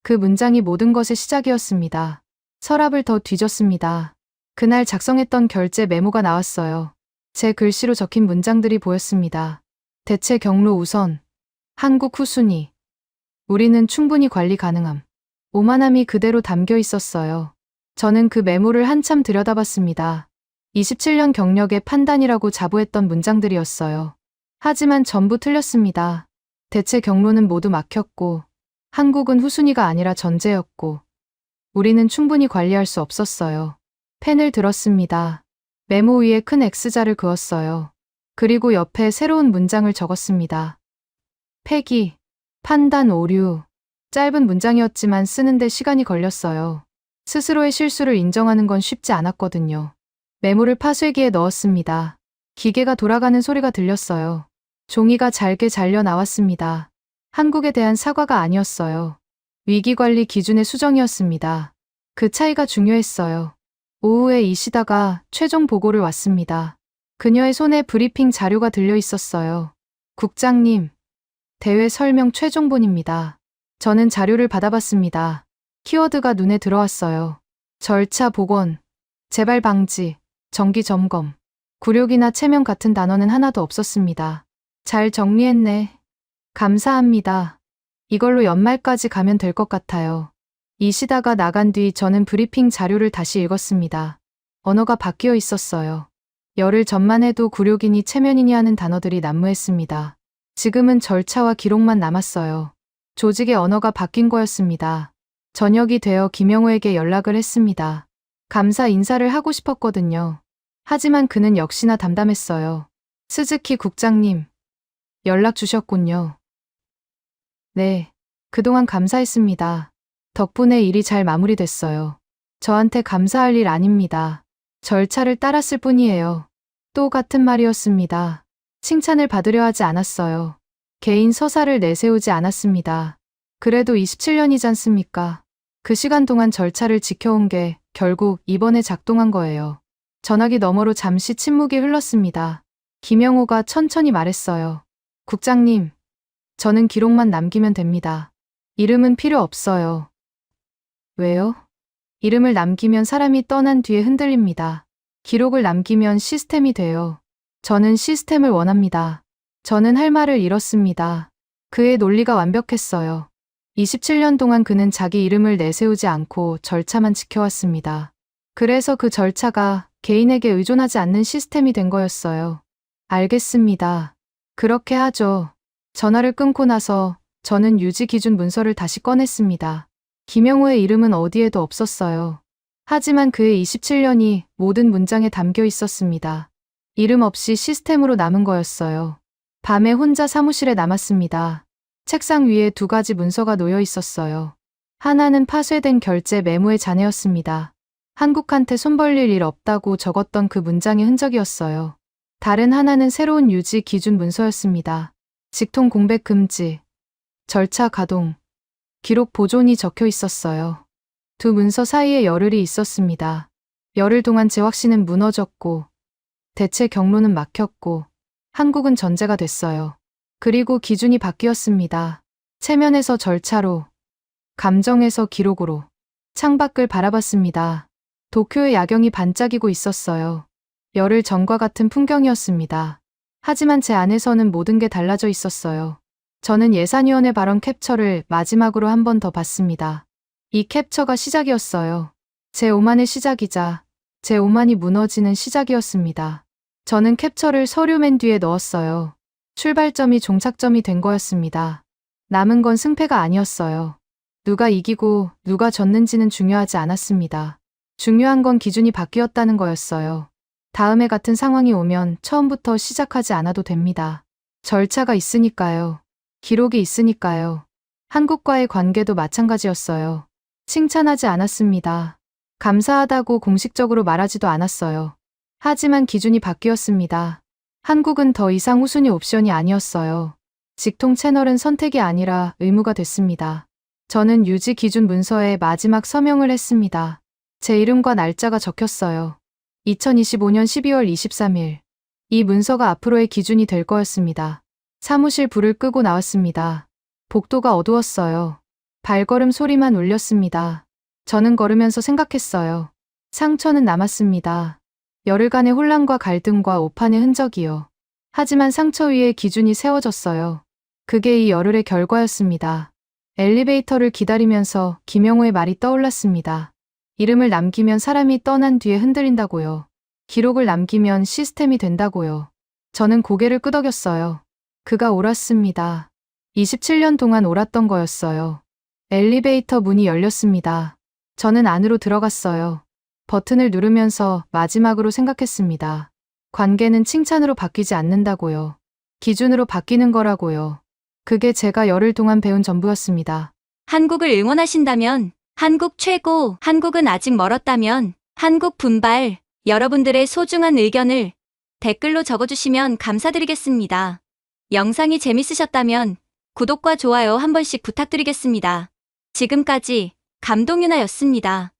D: 그 문장이 모든 것의 시작이었습니다. 서랍을 더 뒤졌습니다. 그날 작성했던 결제 메모가 나왔어요. 제 글씨로 적힌 문장들이 보였습니다. 대체 경로 우선. 한국 후순위. 우리는 충분히 관리 가능함. 오만함이 그대로 담겨 있었어요. 저는 그 메모를 한참 들여다봤습니다. 27년 경력의 판단이라고 자부했던 문장들이었어요. 하지만 전부 틀렸습니다. 대체 경로는 모두 막혔고, 한국은 후순위가 아니라 전제였고, 우리는 충분히 관리할 수 없었어요. 펜을 들었습니다. 메모 위에 큰 X자를 그었어요. 그리고 옆에 새로운 문장을 적었습니다. 폐기, 판단 오류. 짧은 문장이었지만 쓰는데 시간이 걸렸어요. 스스로의 실수를 인정하는 건 쉽지 않았거든요. 메모를 파쇄기에 넣었습니다. 기계가 돌아가는 소리가 들렸어요. 종이가 잘게 잘려 나왔습니다. 한국에 대한 사과가 아니었어요. 위기관리 기준의 수정이었습니다. 그 차이가 중요했어요. 오후에 이시다가 최종 보고를 왔습니다. 그녀의 손에 브리핑 자료가 들려 있었어요. 국장님, 대회 설명 최종본입니다. 저는 자료를 받아봤습니다. 키워드가 눈에 들어왔어요. 절차 복원, 재발 방지, 정기 점검, 굴욕이나 체면 같은 단어는 하나도 없었습니다. 잘 정리했네. 감사합니다. 이걸로 연말까지 가면 될 것 같아요. 이시다가 나간 뒤 저는 브리핑 자료를 다시 읽었습니다. 언어가 바뀌어 있었어요. 열흘 전만 해도 굴욕이니 체면이니 하는 단어들이 난무했습니다. 지금은 절차와 기록만 남았어요. 조직의 언어가 바뀐 거였습니다. 저녁이 되어 김영호에게 연락을 했습니다. 감사 인사를 하고 싶었거든요. 하지만 그는 역시나 담담했어요. 스즈키 국장님, 연락 주셨군요. 네, 그동안 감사했습니다. 덕분에 일이 잘 마무리됐어요. 저한테 감사할 일 아닙니다. 절차를 따랐을 뿐이에요. 또 같은 말이었습니다. 칭찬을 받으려 하지 않았어요. 개인 서사를 내세우지 않았습니다. 그래도 27년이지 않습니까? 그 시간 동안 절차를 지켜온 게 결국 이번에 작동한 거예요. 전화기 너머로 잠시 침묵이 흘렀습니다. 김영호가 천천히 말했어요. 국장님, 저는 기록만 남기면 됩니다. 이름은 필요 없어요. 왜요? 이름을 남기면 사람이 떠난 뒤에 흔들립니다. 기록을 남기면 시스템이 돼요. 저는 시스템을 원합니다. 저는 할 말을 잃었습니다. 그의 논리가 완벽했어요. 27년 동안 그는 자기 이름을 내세우지 않고 절차만 지켜왔습니다. 그래서 그 절차가 개인에게 의존하지 않는 시스템이 된 거였어요. 알겠습니다. 그렇게 하죠. 전화를 끊고 나서 저는 유지 기준 문서를 다시 꺼냈습니다. 김영호의 이름은 어디에도 없었어요. 하지만 그의 27년이 모든 문장에 담겨 있었습니다. 이름 없이 시스템으로 남은 거였어요. 밤에 혼자 사무실에 남았습니다. 책상 위에 2가지 문서가 놓여 있었어요. 하나는 파쇄된 결제 메모의 잔해였습니다. 한국한테 손 벌릴 일 없다고 적었던 그 문장의 흔적이었어요. 다른 하나는 새로운 유지 기준 문서였습니다. 직통 공백 금지, 절차 가동, 기록 보존이 적혀 있었어요. 두 문서 사이에 열흘이 있었습니다. 열흘 동안 제 확신은 무너졌고, 대체 경로는 막혔고, 한국은 전제가 됐어요. 그리고 기준이 바뀌었습니다. 체면에서 절차로, 감정에서 기록으로. 창밖을 바라봤습니다. 도쿄의 야경이 반짝이고 있었어요. 열흘 전과 같은 풍경이었습니다. 하지만 제 안에서는 모든 게 달라져 있었어요. 저는 예산위원회 발언 캡처를 마지막으로 한 번 더 봤습니다. 이 캡처가 시작이었어요. 제 오만의 시작이자 제 오만이 무너지는 시작이었습니다. 저는 캡처를 서류 맨 뒤에 넣었어요. 출발점이 종착점이 된 거였습니다. 남은 건 승패가 아니었어요. 누가 이기고 누가 졌는지는 중요하지 않았습니다. 중요한 건 기준이 바뀌었다는 거였어요. 다음에 같은 상황이 오면 처음부터 시작하지 않아도 됩니다. 절차가 있으니까요. 기록이 있으니까요. 한국과의 관계도 마찬가지였어요. 칭찬하지 않았습니다. 감사하다고 공식적으로 말하지도 않았어요. 하지만 기준이 바뀌었습니다. 한국은 더 이상 후순위 옵션이 아니었어요. 직통 채널은 선택이 아니라 의무가 됐습니다. 저는 유지 기준 문서에 마지막 서명을 했습니다. 제 이름과 날짜가 적혔어요. 2025년 12월 23일. 이 문서가 앞으로의 기준이 될 거였습니다. 사무실 불을 끄고 나왔습니다. 복도가 어두웠어요. 발걸음 소리만 울렸습니다. 저는 걸으면서 생각했어요. 상처는 남았습니다. 열흘간의 혼란과 갈등과 오판의 흔적이요. 하지만 상처 위에 기준이 세워졌어요. 그게 이 열흘의 결과였습니다. 엘리베이터를 기다리면서 김영호의 말이 떠올랐습니다. 이름을 남기면 사람이 떠난 뒤에 흔들린다고요. 기록을 남기면 시스템이 된다고요. 저는 고개를 끄덕였어요. 그가 옳았습니다. 27년 동안 옳았던 거였어요. 엘리베이터 문이 열렸습니다. 저는 안으로 들어갔어요. 버튼을 누르면서 마지막으로 생각했습니다. 관계는 칭찬으로 바뀌지 않는다고요. 기준으로 바뀌는 거라고요. 그게 제가 열흘 동안 배운 전부였습니다.
E: 한국을 응원하신다면, 한국 최고, 한국은 아직 멀었다면, 한국 분발, 여러분들의 소중한 의견을 댓글로 적어주시면 감사드리겠습니다. 영상이 재밌으셨다면 구독과 좋아요 한 번씩 부탁드리겠습니다. 지금까지 감동유나였습니다.